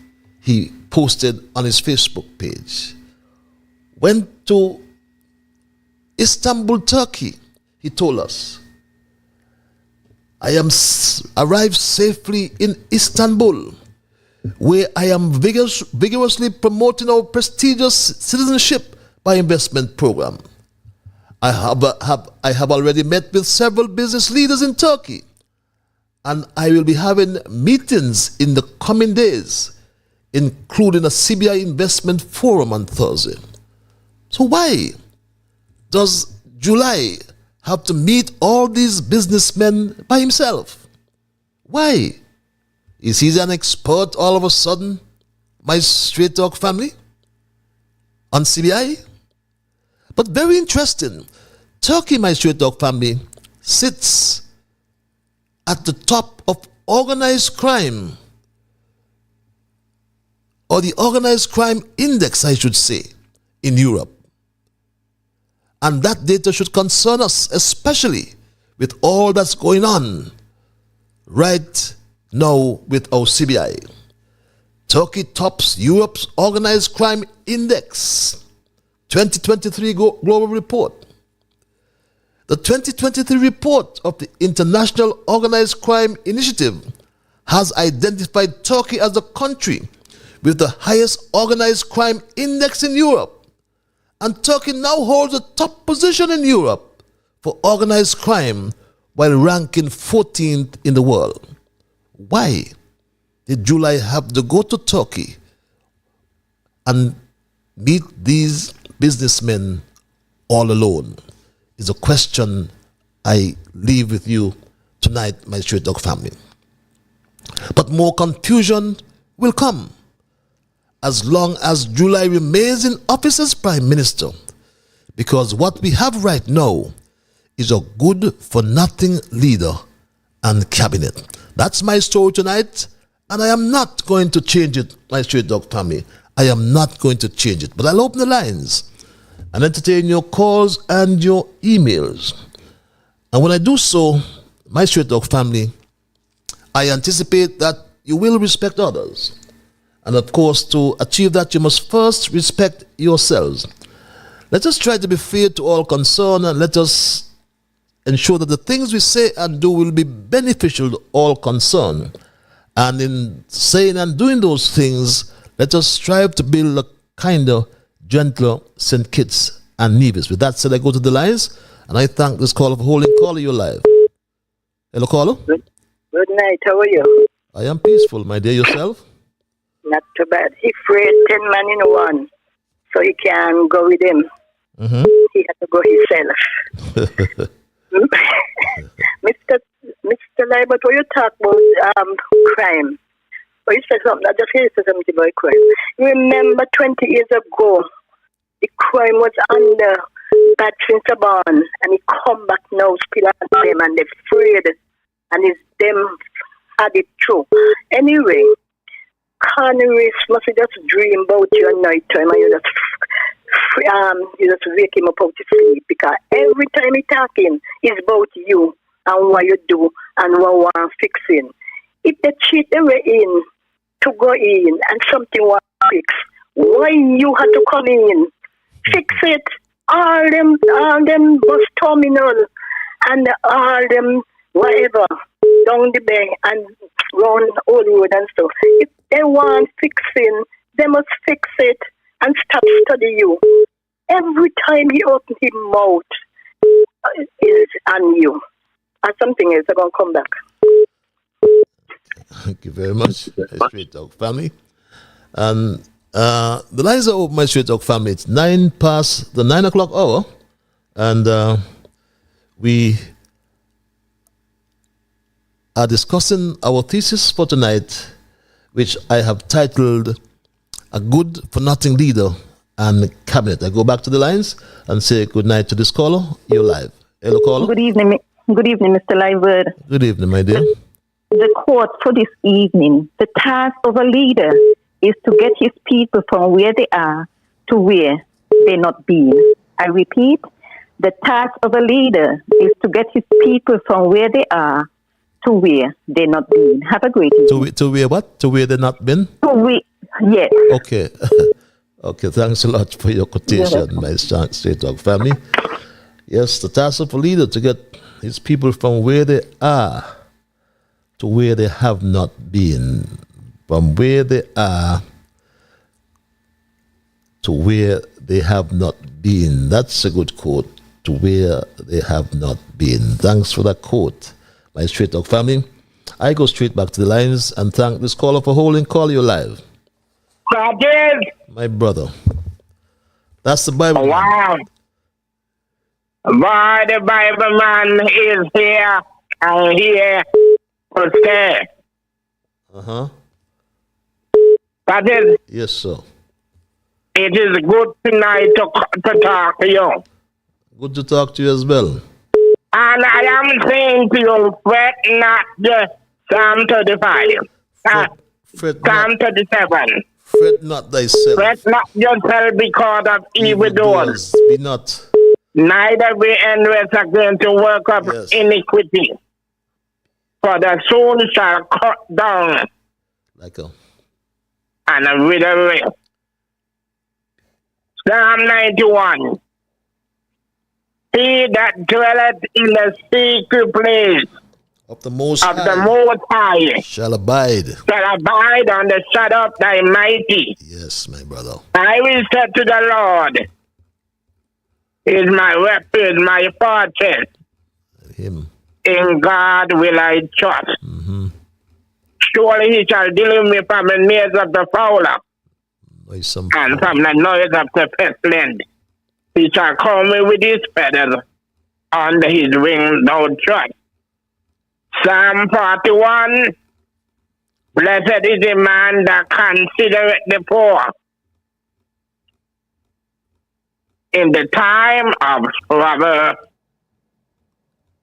Speaker 2: he posted on his Facebook page. Went to Istanbul, Turkey, he told us. I am arrived safely in Istanbul, where I am vigorously promoting our prestigious citizenship by investment program. I have already met with several business leaders in Turkey, and I will be having meetings in the coming days, including a CBI investment forum on Thursday. So why does July have to meet all these businessmen by himself? Why? Is he an expert all of a sudden, my Straight Talk family, on CBI? But very interesting, Turkey, my Straight Talk family, sits at the top of organized crime, or the organized crime index, I should say, in Europe. And that data should concern us, especially with all that's going on right now with our CBI. Turkey tops Europe's organized crime index, 2023 global report. The 2023 report of the International Organized Crime Initiative has identified Turkey as the country with the highest organized crime index in Europe. And Turkey now holds the top position in Europe for organized crime while ranking 14th in the world. Why did July have to go to Turkey and meet these businessmen all alone? Is a question I leave with you tonight, my Straight Talk family. But more confusion will come as long as July remains in office as Prime Minister, because what we have right now is a good-for-nothing leader and cabinet. That's my story tonight, and I am not going to change it, my Straight Talk family. I am not going to change it, but I'll open the lines and entertain your calls and your emails. And when I do so, my Straight Talk family, I anticipate that you will respect others. And of course, to achieve that, you must first respect yourselves. Let us try to be fair to all concerned, and let us ensure that the things we say and do will be beneficial to all concerned. And in saying and doing those things, let us strive to build a kinder, gentler St. Kitts and Nevis. With that said, I go to the lines, and I thank this caller for holding. Caller, you're live. Hello, caller.
Speaker 16: Good night. How are you?
Speaker 2: I am peaceful, my dear. Yourself?
Speaker 16: Not too bad. He freed 10 men in one, so he can go with him.
Speaker 2: Mm-hmm.
Speaker 16: He had to go himself. Mr. Liburd, when you talk about crime, but you said something, I just hear you say something about crime. Remember 20 years ago, the crime was under Patrick Saban, and he come back now, still on them, and they're afraid, and it's them had it true. Anyway, Connery must just dream about you at night time, and you just wake him up out of sleep, because every time he talking, it's about you and what you do and what you want fixing. If they cheat their way in to go in and something was fix, why you had to come in? Fix it. All them bus terminal and all them whatever down the bay and round all road and stuff. If they want fixing, they must fix it and stop studying you. Every time he opens his mouth, is on you. And something else, I'm going to come back.
Speaker 2: Thank you very much, my Straight Talk family. And the lines are open, my Straight Talk family. It's 9 past the 9 o'clock hour. And we are discussing our thesis for tonight, which I have titled A Good for Nothing Leader and Cabinet. I go back to the lines and say good night to this caller. You're live. Hello, caller.
Speaker 16: Good evening, Mr. Liburd.
Speaker 2: Good evening, my dear.
Speaker 16: The quote for this evening: the task of a leader is to get his people from where they are to where they're not been. I repeat, the task of a leader is to get his people from where they are to where they're not been. Have a great evening.
Speaker 2: To where what? To where they not been?
Speaker 16: Yes.
Speaker 2: Okay. Okay, thanks a lot for your quotation, my Straight Talk family. Yes, the task of a leader to get his people from where they are to where they have not been. From where they are to where they have not been. That's a good quote. To where they have not been. Thanks for that quote, my Straight Talk family. I go straight back to the lines and thank this caller for holding call you live. My brother. That's the Bible.
Speaker 17: Wow. Why the Bible man is here and here to stay.
Speaker 2: Uh-huh.
Speaker 17: That is.
Speaker 2: Yes, sir.
Speaker 17: It is good tonight to talk to you.
Speaker 2: Good to talk to you as well.
Speaker 17: And I am saying to you, fret not the Psalm 35. Psalm 37.
Speaker 2: Fret not thyself.
Speaker 17: Fret not yourself because of evildoers.
Speaker 2: Be not.
Speaker 17: Neither be envious again to work up iniquity. For the soul shall cut down and wither away. Psalm 91. He that dwelleth in the secret place
Speaker 2: of the Most
Speaker 17: High
Speaker 2: shall abide
Speaker 17: on the shadow of thy mighty.
Speaker 2: Yes, my brother.
Speaker 17: I will say to the Lord, is my refuge, my fortress.
Speaker 2: Him.
Speaker 17: In God will I trust.
Speaker 2: Mm-hmm.
Speaker 17: Surely he shall deliver me from the snares of the fowler and from the noise of the pestilence. He shall cover me with his feathers, under his wings thou trust. Psalm 41. Blessed is the man that considereth the poor in the time of trouble.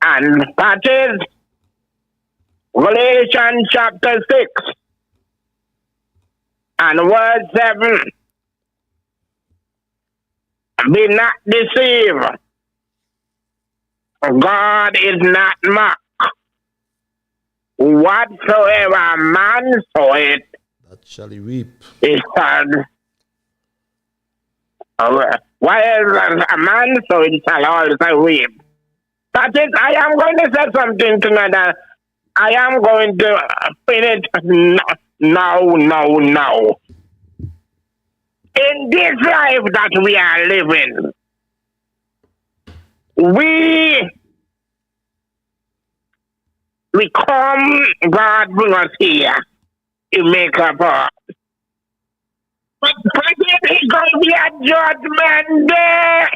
Speaker 17: And that is Galatians chapter 6 and verse 7. Be not deceived. God is not mocked. Whatsoever a man soweth,
Speaker 2: that shall he reap.
Speaker 17: He shall. Whatever a man soweth, shall also reap. That is, I am going to say something tonight that I am going to finish now. In this life that we are living, we come, God bring us here to make up our. But there's going to be a judgment day.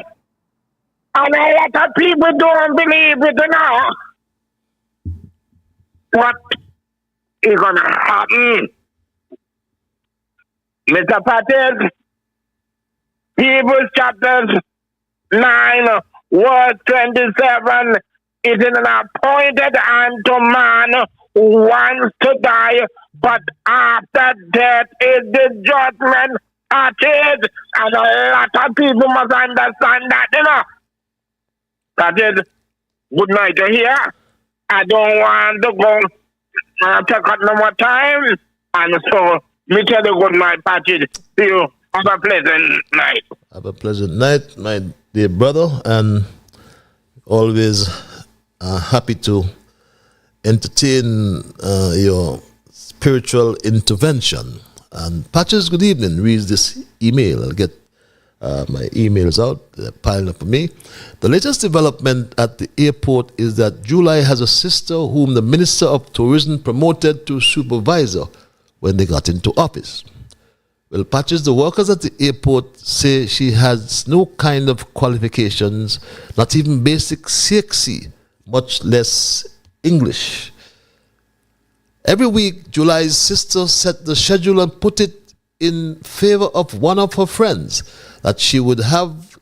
Speaker 17: And a lot of people don't believe it now. What is going to happen? Mr. Patel, Hebrews chapter 9, verse 27, it is an appointed unto man who wants to die, but after death is the judgment. And a lot of people must understand that, you know. That is, good night to hear. I don't want to go take up no more time. And so, me tell you good night, Patrick. See you. Have a pleasant night.
Speaker 2: Have a pleasant night, my dear brother. And always happy to entertain your spiritual intervention. And Patches, good evening. Reads this email. I'll get my emails out. They're piling up for me. The latest development at the airport is that July has a sister whom the Minister of Tourism promoted to supervisor when they got into office. Well, Patches, the workers at the airport say she has no kind of qualifications, not even basic CXC, much less English. Every week, July's sister set the schedule and put it in favor of one of her friends, that she would have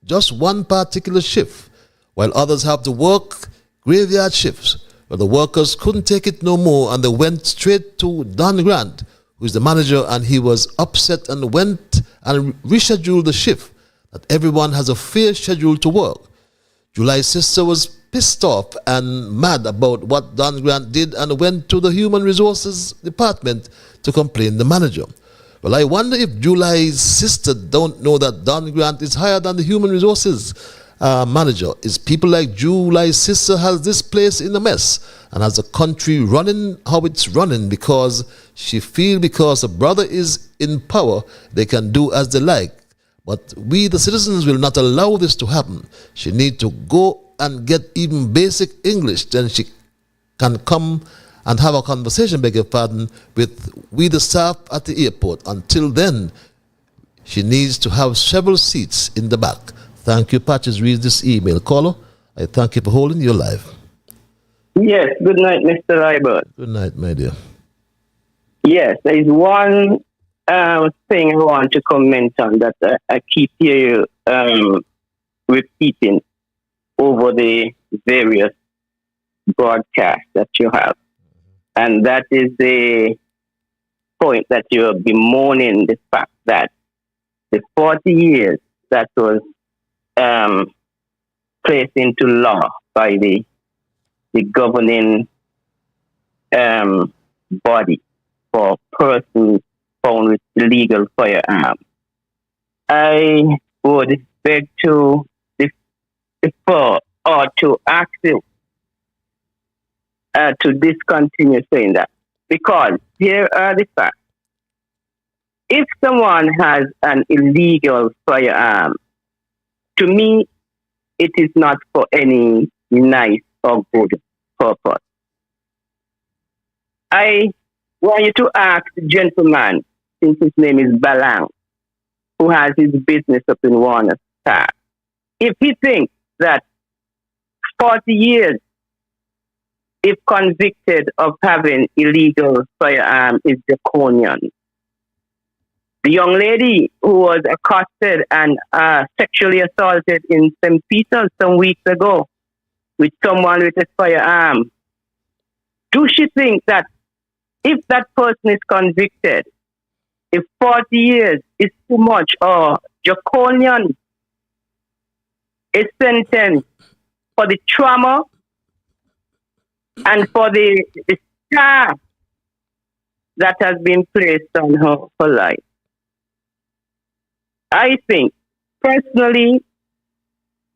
Speaker 2: just one particular shift, while others have to work graveyard shifts. But the workers couldn't take it no more, and they went straight to Don Grant, who's the manager, and he was upset and went and rescheduled the shift, that everyone has a fair schedule to work. July's sister was pissed off and mad about what Don Grant did and went to the Human Resources Department to complain to the manager. Well, I wonder if July's sister don't know that Don Grant is higher than the Human Resources manager. Is people like July's sister has this place in a mess and has the country running how it's running because she feel because a brother is in power, they can do as they like. But we, the citizens, will not allow this to happen. She need to go and get even basic English, then she can come and have a conversation, beg your pardon, with we the staff at the airport. Until then, she needs to have several seats in the back. Thank you, Patches. Read this email. Caller, I thank you for holding your live.
Speaker 17: Yes, good night, Mr. Liburd.
Speaker 2: Good night, my dear.
Speaker 17: Yes, there is one thing I want to comment on that I keep hearing you repeating over the various broadcasts that you have. And that is the point that you're bemoaning the fact that the 40 years that was placed into law by the governing body for persons found with illegal firearms. I would beg to defer or to ask you to discontinue saying that, because here are the facts. If someone has an illegal firearm, to me, it is not for any nice or good purpose. I want you to ask the gentleman, since his name is Balang, who has his business up in Warner Star, if he thinks that 40 years, if convicted of having illegal firearm, is draconian. The young lady who was accosted and sexually assaulted in St. Peter some weeks ago with someone with a firearm, do she think that if that person is convicted, if 40 years is too much or draconian, a sentence for the trauma and for the scar that has been placed on her life? I think, personally,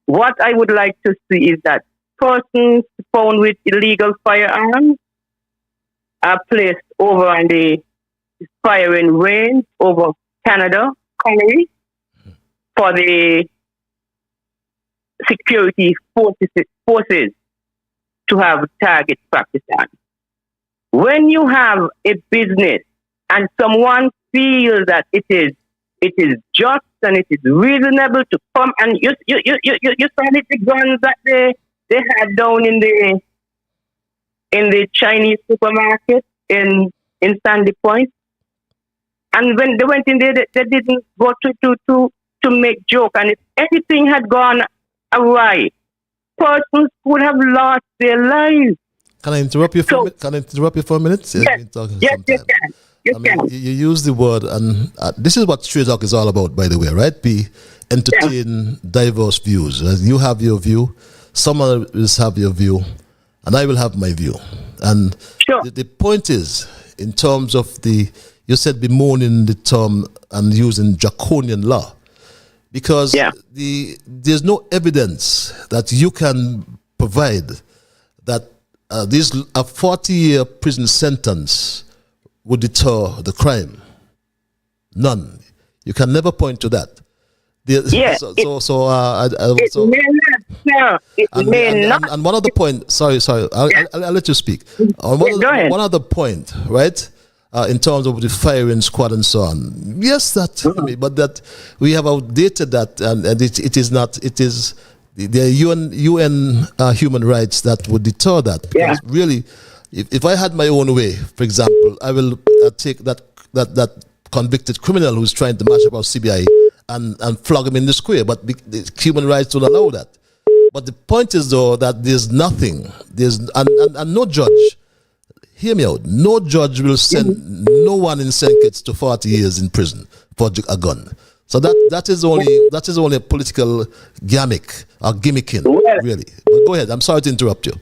Speaker 17: what I would like to see is that persons found with illegal firearms are placed over on the firing range over Canada, Connery, for the security forces to have target practice on. When you have a business and someone feels that it is just and it is reasonable to come and you saw the guns that they had down in the Chinese supermarket in Sandy Point, and when they went in there, they didn't go to make joke, and if anything had gone awry, persons would have lost their lives.
Speaker 2: Can I interrupt you for a minute?
Speaker 17: Yes, you can.
Speaker 2: You use the word, and this is what Straight Talk is all about, by the way, right? We entertain diverse views. You have your view, some others have your view, and I will have my view. And the point is, in terms of you said bemoaning the term and using draconian law, because there's no evidence that you can provide that a 40-year prison sentence would deter the crime. None. You can never point to that. And one other point. Sorry. I'll let you speak. One other point, right? In terms of the firing squad and so on. Yes, but that we have outdated that, and it is not. It is the UN human rights that would deter that. Because really, if I had my own way, for example, I will take that convicted criminal who's trying to mash up our CBI and flog him in the square. But the human rights don't allow that. But the point is, though, that there's nothing. And no judge, hear me out, no judge will send no one in St. Kitts to 40 years in prison for a gun. So that is only a political gimmick or gimmicking, really. But go ahead. I'm sorry to interrupt you.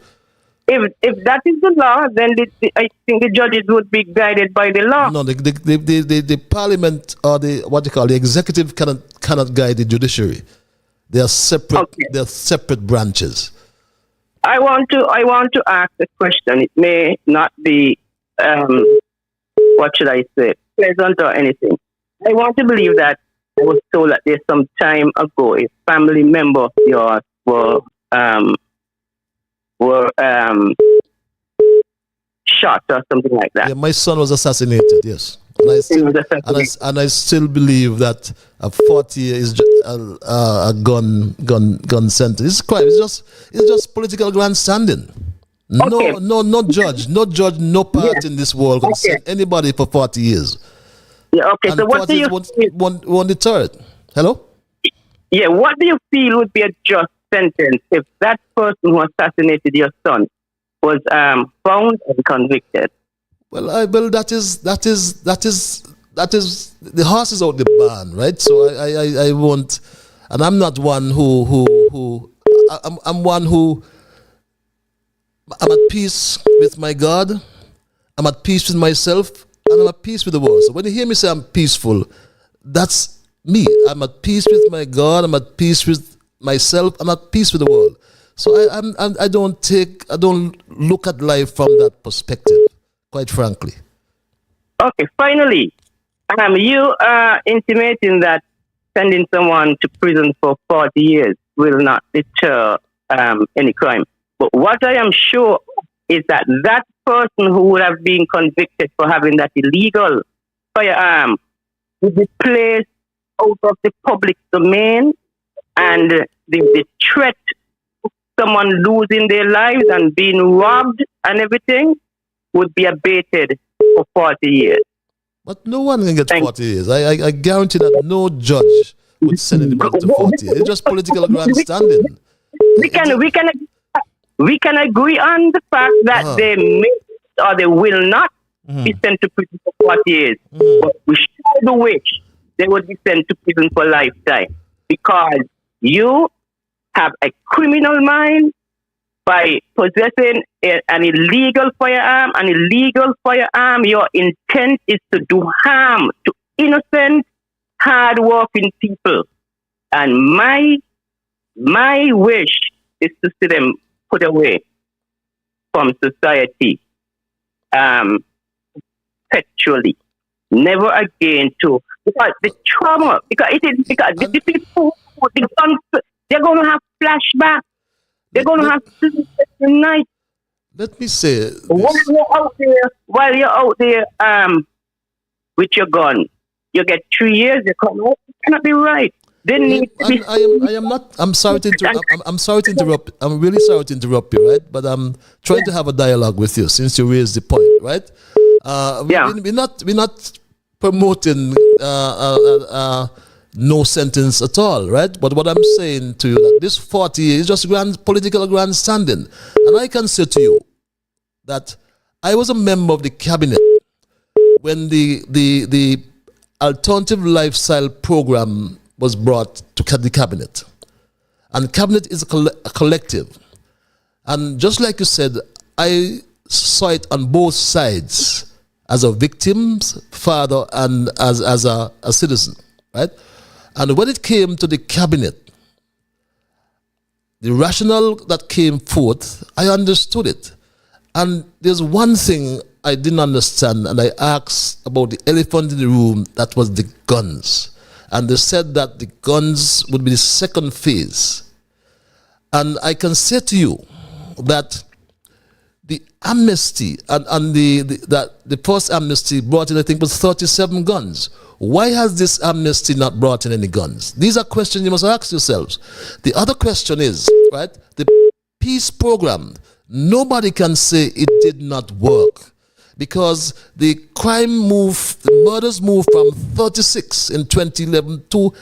Speaker 17: If that is the law, then I think the judges would be guided by the law.
Speaker 2: No, the parliament or the executive cannot guide the judiciary. They are separate. Okay. They are separate branches.
Speaker 17: I want to ask a question. It may not be what should I say, pleasant or anything. I want to believe that I was told that there's some time ago a family member of yours were shot or something like that.
Speaker 2: Yeah, my son was assassinated. Yes, and I still believe that a 40 year is a gun sentence. It's crime. It's just political grandstanding. Okay. No judge, no part in this world can send anybody for 40 years.
Speaker 17: Yeah, okay. And so what do you
Speaker 2: won't deter it? Hello?
Speaker 17: Yeah, what do you feel would be a just sentence if that person who assassinated your son was found and convicted?
Speaker 2: Well, that is the horse is out the barn, right? So I won't, and I'm not one who I'm one who I'm at peace with my God, I'm at peace with myself, and I'm at peace with the world. So when you hear me say I'm peaceful, that's me. I'm at peace with my God, I'm at peace with myself, I'm at peace with the world. So I don't look at life from that perspective, quite frankly.
Speaker 17: Okay, finally, you are intimating that sending someone to prison for 40 years will not deter any crime. But what I am sure is that that person who would have been convicted for having that illegal firearm would be placed out of the public domain, and the threat of someone losing their lives and being robbed and everything would be abated for 40 years.
Speaker 2: But no one can get 40 years. I guarantee that no judge would send anybody to 40 years. It's just political grandstanding.
Speaker 17: We can agree on the fact that they may or they will not be sent to prison for 40 years. But we should wish they would be sent to prison for lifetime, because you have a criminal mind by possessing an illegal firearm. An illegal firearm, your intent is to do harm to innocent, hard-working people. And my wish is to see them put away from society perpetually. Never again to, because the trauma, because the people, the guns, they're going to have flashbacks. They're going to have sleep at night.
Speaker 2: Let me say this.
Speaker 17: While you're out there with your gun, you get 3 years, you come out. It cannot be right. They need to be.
Speaker 2: I'm sorry to interrupt. I'm sorry to interrupt. I'm really sorry to interrupt you, right? But I'm trying to have a dialogue with you since you raised the point, right? We're not promoting no sentence at all, right? But what I'm saying to you, that this 40 years is just political grandstanding. And I can say to you that I was a member of the cabinet when the alternative lifestyle program was brought to the cabinet. And cabinet is a collective. And just like you said, I saw it on both sides, as a victim's father and as a citizen, right? And when it came to the cabinet, the rationale that came forth, I understood it. And there's one thing I didn't understand, and I asked about the elephant in the room, that was the guns. And they said that the guns would be the second phase. And I can say to you that the amnesty and the first amnesty brought in, I think, was 37 guns. Why has this amnesty not brought in any guns? These are questions you must ask yourselves. The other question is, right, the peace program, nobody can say it did not work. because the murders moved from 36 in 2011 to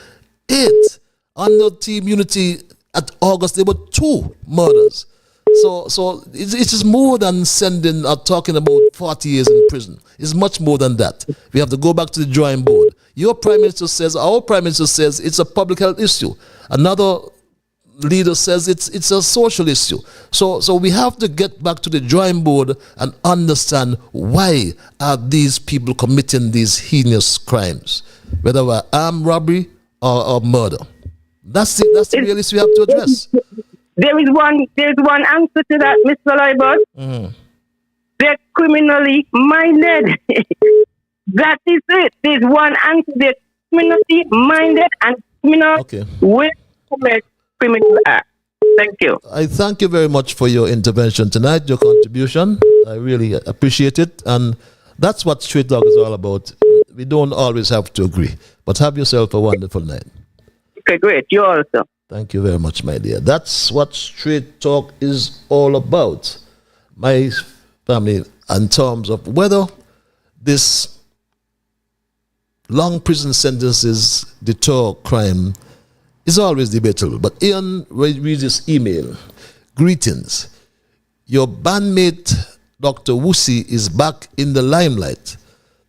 Speaker 2: 8. Under Team Unity at August, there were 2 murders. So it is more than sending or talking about 40 years in prison. It's much more than that. We have to go back to the drawing board. Your Prime Minister says, our Prime Minister says it's a public health issue. Another leader says it's a social issue. So we have to get back to the drawing board and understand why are these people committing these heinous crimes, whether we're armed robbery or murder. That's the real issue we have to address.
Speaker 16: There's one answer to that, Mr. Liburd. They're criminally minded. That is it. There's one answer. They're criminally minded and criminal will commit criminal acts. Thank you.
Speaker 2: I thank you very much for your intervention tonight, your contribution. I really appreciate it. And that's what Straight Talk is all about. We don't always have to agree. But have yourself a wonderful night.
Speaker 16: Okay, great. You also.
Speaker 2: Thank you very much, my dear. That's what Straight Talk is all about. My family, in terms of whether this long prison sentences deter crime is always debatable. But Ian reads this email. Greetings. Your bandmate, Dr. Wusi, is back in the limelight,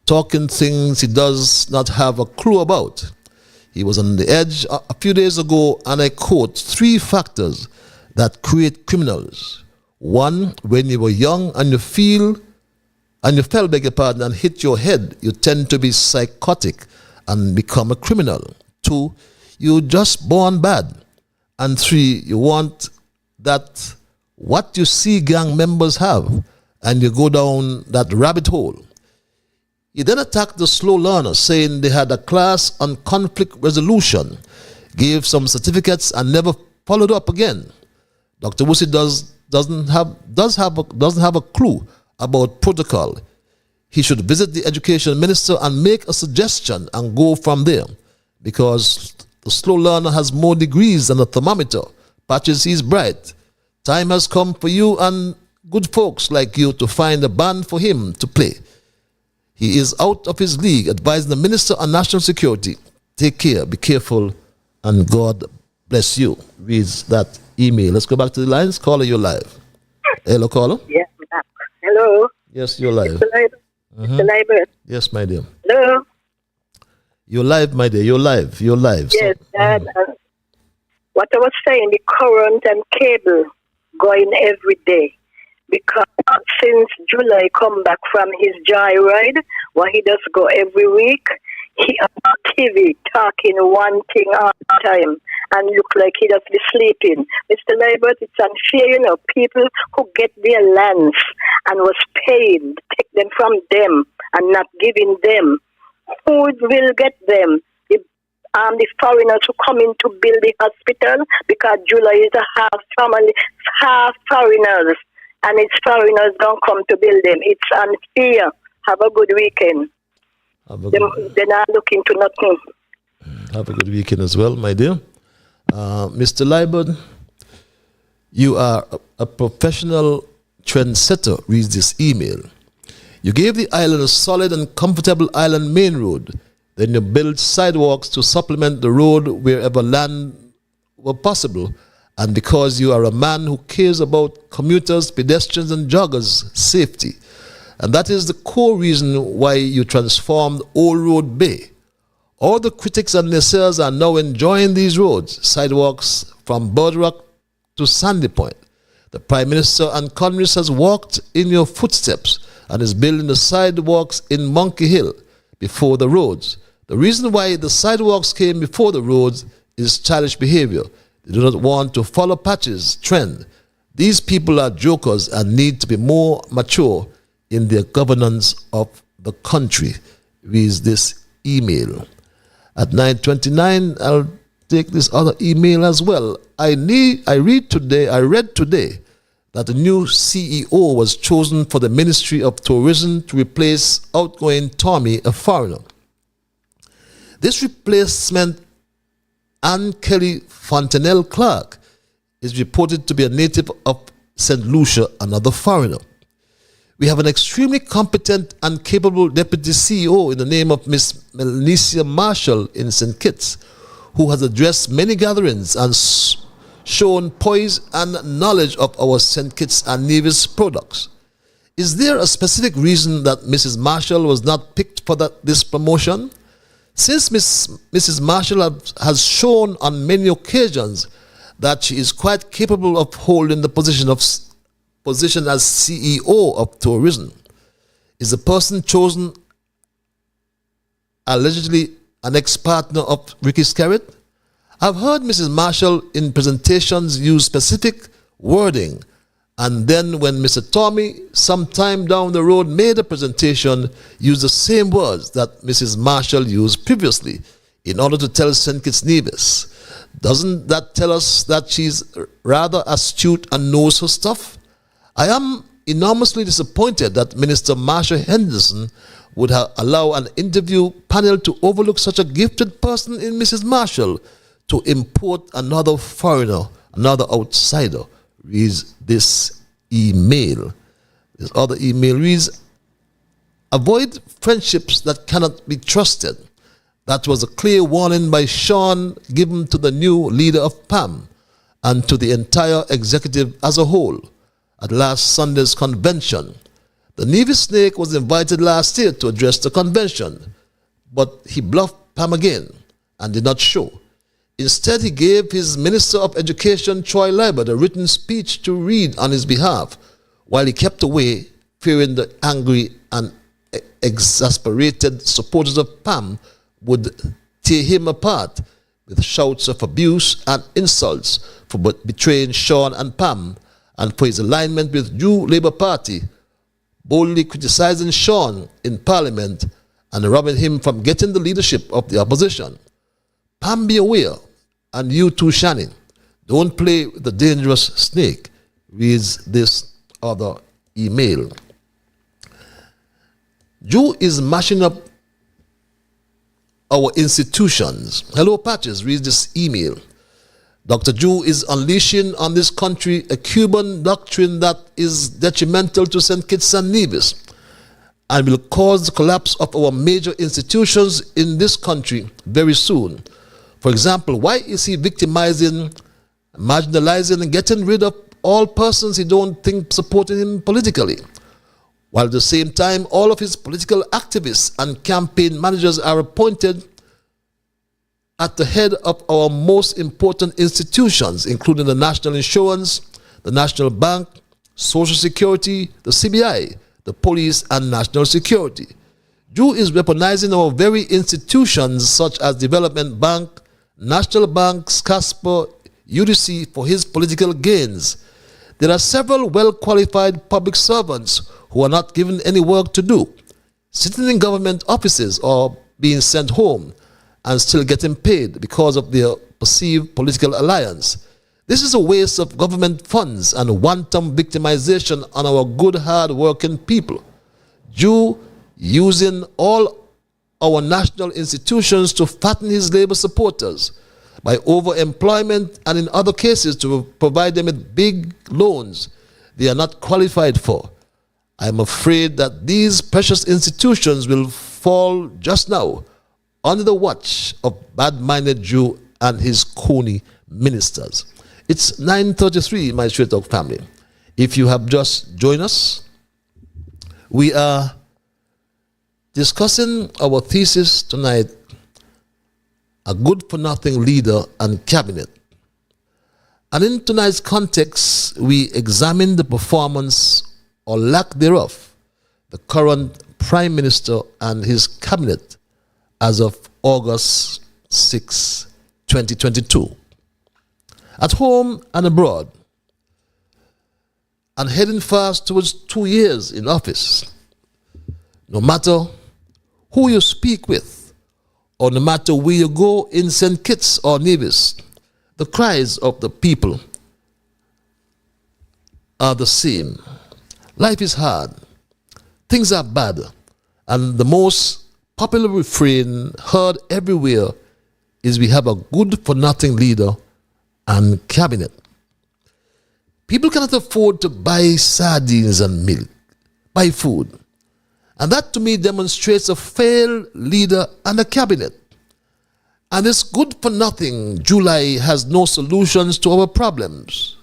Speaker 2: talking things he does not have a clue about. He was on the edge a few days ago, and I quote, 3 factors that create criminals. 1, when you were young and you fell, beg your pardon, and hit your head, you tend to be psychotic and become a criminal. 2, you just born bad. And 3, you want that what you see gang members have, and you go down that rabbit hole. He then attacked the slow learners, saying they had a class on conflict resolution, gave some certificates, and never followed up again. Dr. Wusi doesn't have a clue about protocol. He should visit the education minister and make a suggestion and go from there, because the slow learner has more degrees than a thermometer. Patches, he's bright. Time has come for you and good folks like you to find a band for him to play. He is out of his league, advising the Minister on National Security. Take care, be careful, and God bless you. Reads that email. Let's go back to the lines. Caller, you're live. Hello, caller.
Speaker 16: Yes, hello.
Speaker 2: Yes, you're live.
Speaker 16: Mr. Liburd.
Speaker 2: Yes, my dear.
Speaker 16: Hello.
Speaker 2: You're live, my dear. You're live. You're live.
Speaker 16: Yes, what I was saying, the current and cable going every day. Because since July come back from his joyride, where he does go every week, he on TV talking one thing all the time and look like he does be sleeping. Mr. Liburd, it's unfair, people who get their lands and was paid, take them from them and not giving them. Who will get them? The foreigners who come in to build the hospital, because July is a half family, half foreigners. And its foreigners don't come to build them. It's unfair. Have a good weekend. They're not looking to nothing.
Speaker 2: Have a good weekend as well, my dear. Mr. Liburd, you are a professional trendsetter, reads this email. You gave the island a solid and comfortable island main road. Then you built sidewalks to supplement the road wherever land were possible. And because you are a man who cares about commuters, pedestrians, and joggers' safety. And that is the core reason why you transformed Old Road Bay. All the critics and naysayers are now enjoying these roads, sidewalks from Bird Rock to Sandy Point. The Prime Minister and Congress has walked in your footsteps and is building the sidewalks in Monkey Hill before the roads. The reason why the sidewalks came before the roads is childish behavior. They do not want to follow Patch's trend. These people are jokers and need to be more mature in their governance of the country, reads this email. At 9:29, I'll take this other email as well. I read today that the new CEO was chosen for the Ministry of Tourism to replace outgoing Tommy, a foreigner. This replacement, Anne Kelly Fontenelle Clark, is reported to be a native of St. Lucia, another foreigner. We have an extremely competent and capable deputy CEO in the name of Miss Melissa Marshall in St. Kitts, who has addressed many gatherings and shown poise and knowledge of our St. Kitts and Nevis products. Is there a specific reason that Mrs. Marshall was not picked for this promotion? Since Mrs. Marshall has shown on many occasions that she is quite capable of holding the position as CEO of tourism, is the person chosen allegedly an ex-partner of Ricky Skerritt? I've heard Mrs. Marshall in presentations use specific wording, and then when Mr. Tommy, some time down the road, made a presentation, used the same words that Mrs. Marshall used previously in order to tell St. Kitts Nevis. Doesn't that tell us that she's rather astute and knows her stuff? I am enormously disappointed that Minister Marsha Henderson would allow an interview panel to overlook such a gifted person in Mrs. Marshall to import another foreigner, another outsider, reads this email. This other email reads, avoid friendships that cannot be trusted. That was a clear warning by Sean given to the new leader of PAM and to the entire executive as a whole at last Sunday's convention. The Nevis snake was invited last year to address the convention, but he bluffed PAM again and did not show. Instead, he gave his Minister of Education, Troy Liburd, a written speech to read on his behalf, while he kept away, fearing the angry and exasperated supporters of PAM would tear him apart with shouts of abuse and insults for betraying Sean and PAM and for his alignment with New Labour Party, boldly criticizing Sean in Parliament and robbing him from getting the leadership of the opposition. PAM, be aware, and you too, Shannon, don't play with the dangerous snake, reads this other email. Jew is mashing up our institutions. Hello, Patches, reads this email. Dr. Jew is unleashing on this country a Cuban doctrine that is detrimental to St. Kitts and Nevis and will cause the collapse of our major institutions in this country very soon. For example, why is he victimizing, marginalizing, and getting rid of all persons he don't think supporting him politically? While at the same time, all of his political activists and campaign managers are appointed at the head of our most important institutions, including the National Insurance, the National Bank, Social Security, the CBI, the police, and national security. Jew is weaponizing our very institutions such as Development Bank, National Banks, Casper, UDC for his political gains. There are several well-qualified public servants who are not given any work to do, sitting in government offices or being sent home and still getting paid because of their perceived political alliance. This is a waste of government funds and wanton victimization on our good, hard-working people. Jew using all our national institutions to fatten his labor supporters by overemployment and in other cases to provide them with big loans they are not qualified for. I am afraid that these precious institutions will fall just now under the watch of bad-minded Jew and his crony ministers. It's 9:33, my Straight Talk family. If you have just joined us, we are discussing our thesis tonight, a good-for-nothing leader and cabinet. And in tonight's context, we examine the performance or lack thereof, the current Prime Minister and his cabinet as of August 6, 2022. At home and abroad, and heading fast towards 2 years in office, no matter who you speak with, or no matter where you go in St. Kitts or Nevis, the cries of the people are the same. Life is hard, things are bad, and the most popular refrain heard everywhere is we have a good-for-nothing leader and cabinet. People cannot afford to buy sardines and milk, buy food. And that to me demonstrates a failed leader and a cabinet. And it's good for nothing. July has no solutions to our problems.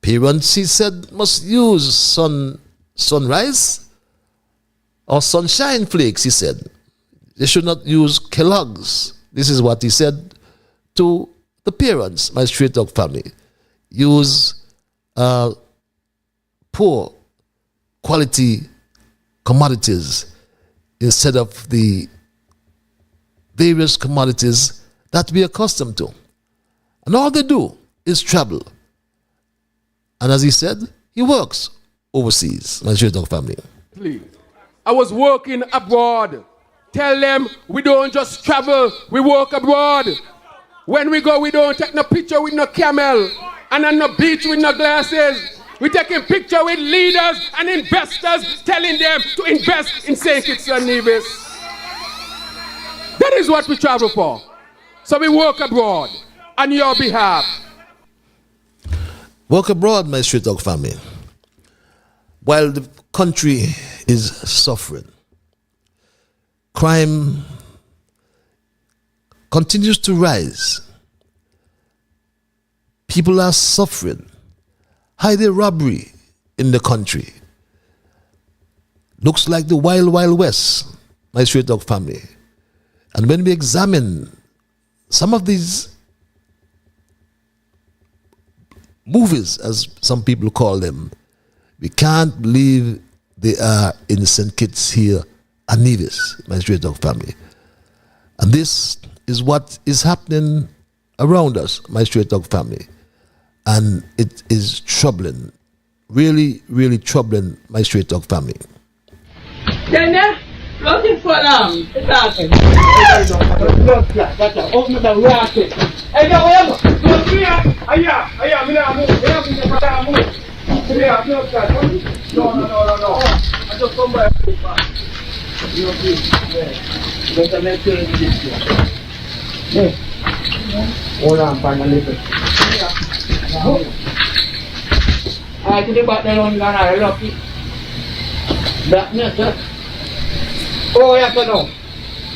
Speaker 2: Parents, he said, must use sunrise or sunshine flakes, he said. They should not use Kellogg's. This is what he said to the parents, my straight dog family. Use poor quality commodities instead of the various commodities that we are accustomed to. And all they do is travel. And as he said, he works overseas, my straight dog family.
Speaker 18: Please. I was working abroad. Tell them we don't just travel, we work abroad. When we go, we don't take no picture with no camel and on no beach with no glasses. We're taking picture with leaders and investors telling them to invest in St. Kitts and Nevis. That is what we travel for. So we work abroad on your behalf.
Speaker 2: Work abroad, my straight dog family. While the country is suffering, crime continues to rise. People are suffering. Highway robbery in the country. Looks like the wild, wild west, my straight dog family. And when we examine some of these movies, as some people call them, we can't believe they are in St. Kitts here and Nevis, my straight dog family. And this is what is happening around us, my straight dog family. And it is troubling, really, really troubling my straight dog family.
Speaker 8: Then looking for talking. Open the rocket. Hey, no, look here. I just come back. Better make sure hold on, find a little. I to the back there on I lock it. That sir. Oh, yeah, no.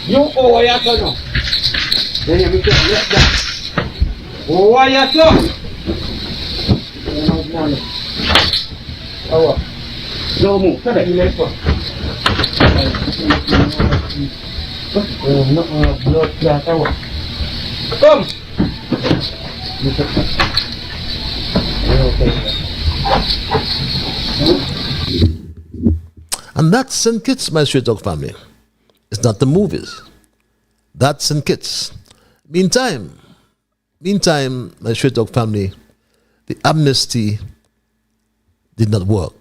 Speaker 8: You oh, yeah, no. Then you can let that. Oh, yeah, sir. Oh, no move. Come here. No, blood clot. Come.
Speaker 2: And that's St. Kitts, my straight dog family. It's not the movies. That's St. Kitts. Meantime, my straight dog family, the amnesty did not work.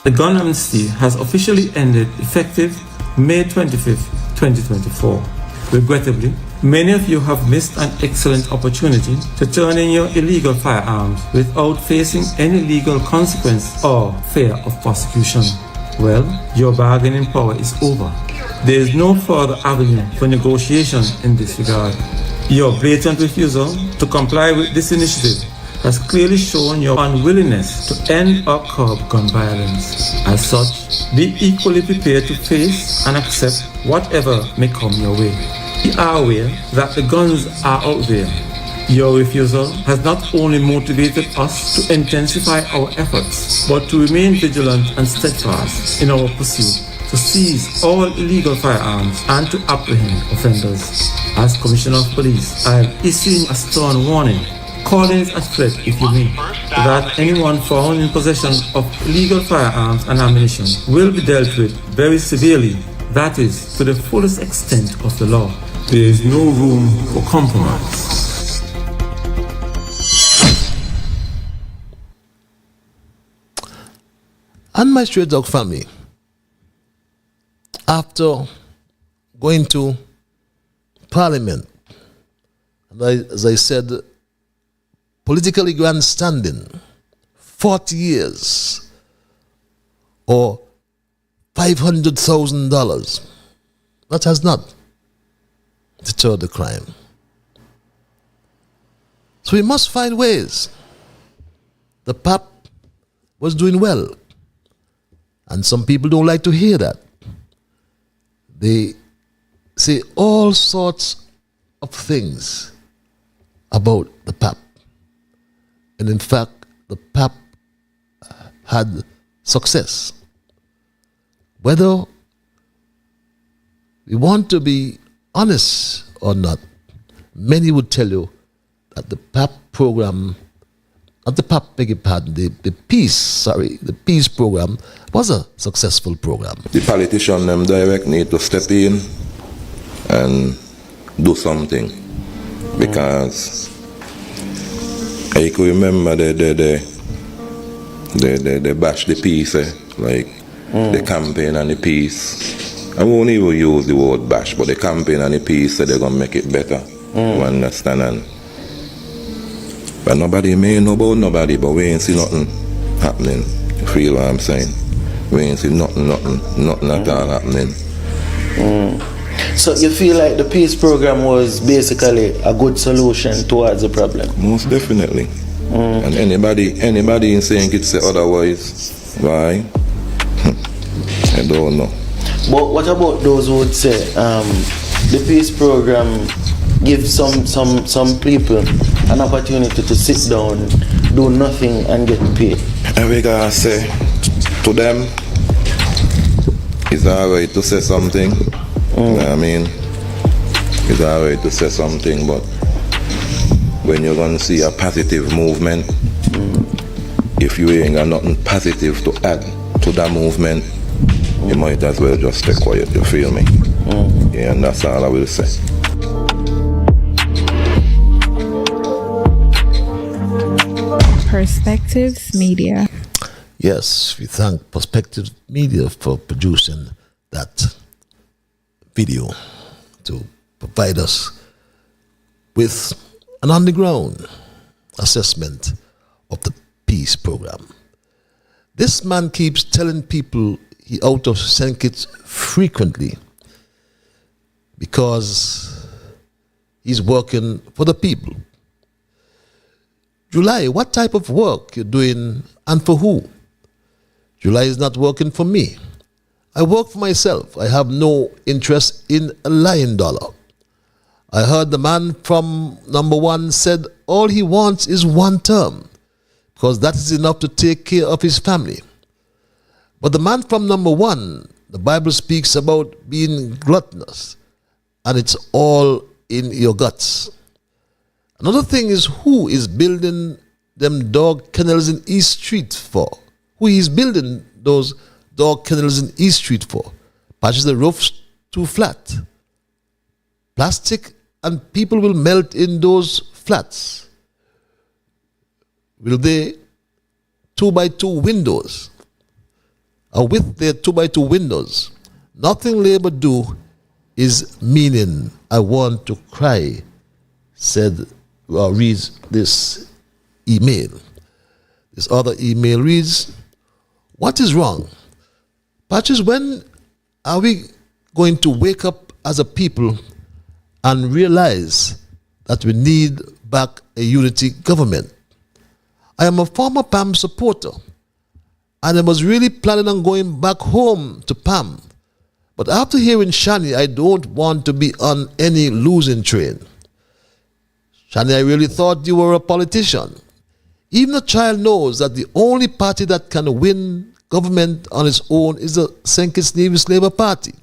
Speaker 10: The gun amnesty has officially ended effective May 25th, 2024. Regrettably, many of you have missed an excellent opportunity to turn in your illegal firearms without facing any legal consequence or fear of prosecution. Well, your bargaining power is over. There is no further avenue for negotiation in this regard. Your blatant refusal to comply with this initiative has clearly shown your unwillingness to end or curb gun violence. As such, be equally prepared to face and accept whatever may come your way. We are aware that the guns are out there. Your refusal has not only motivated us to intensify our efforts, but to remain vigilant and steadfast in our pursuit to seize all illegal firearms and to apprehend offenders. As Commissioner of Police, I am issuing a stern warning, calling it a threat if you may, that anyone found in possession of illegal firearms and ammunition will be dealt with very severely, that is, to the fullest extent of the law. There is no room for compromise.
Speaker 2: And my straight dog family, after going to Parliament, and as I said, politically grandstanding, 40 years or $500,000, that has not deterred the crime. So we must find ways. The PAP was doing well. And some people don't like to hear that. They say all sorts of things about the PAP. And in fact, the PAP had success. Whether we want to be honest or not, many would tell you that the PAP program, not the PAP, beg your pardon, the peace program was a successful program.
Speaker 19: The politicians them direct need to step in and do something, because I could remember they bash the peace, the campaign and the peace. I won't even use the word bash, but the campaign and the peace said they're gonna make it better. You understand? But nobody may know about nobody, but we ain't see nothing happening. You feel what I'm saying? We ain't see nothing at all happening.
Speaker 20: So you feel like the peace program was basically a good solution towards the problem?
Speaker 19: Most definitely. And anybody in saying it say otherwise, why? I don't know.
Speaker 20: But what about those who would say the peace program gives some people an opportunity to sit down, do nothing and get paid?
Speaker 19: And we gotta say to them, it's alright to say something. You know what I mean? It's alright to say something, but when you're gonna see a positive movement, if you ain't got nothing positive to add to that movement, you might as well just stay quiet, you feel me? Yeah, and that's all I will say.
Speaker 21: Perspectives Media.
Speaker 2: Yes, we thank Perspectives Media for producing that video to provide us with an underground assessment of the peace program. This man keeps telling people he out of sync it frequently because he's working for the people. July, what type of work you're doing and for who? July is not working for me. I work for myself. I have no interest in a lying dollar. I heard the man from number one said all he wants is one term because that is enough to take care of his family. But the man from number one, the Bible speaks about being gluttonous, and it's all in your guts. Another thing is who is building them dog kennels in East Street for? Who is building those dog kennels in East Street for? Patches the roofs too flat. Plastic and people will melt in those flats. Will they 2x2 windows? Or with their 2x2 windows? Nothing labor do is meaning I want to cry, reads this email. This other email reads, what is wrong? Patches, when are we going to wake up as a people and realize that we need back a unity government? I am a former PAM supporter, and I was really planning on going back home to PAM. But after hearing Shani, I don't want to be on any losing train. Shani, I really thought you were a politician. Even a child knows that the only party that can win government on its own is the St. Kitts Nevis Labour Party.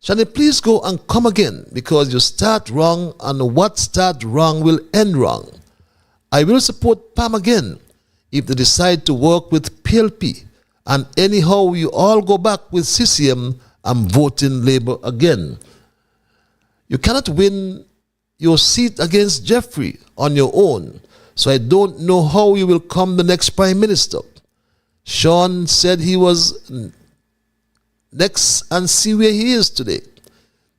Speaker 2: Shani, please go and come again, because you start wrong, and what start wrong will end wrong. I will support PAM again if they decide to work with PLP, and anyhow you all go back with CCM and voting Labour again. You cannot win your seat against Jeffrey on your own, so I don't know how you will come the next Prime Minister. Sean said he was next, and see where he is today.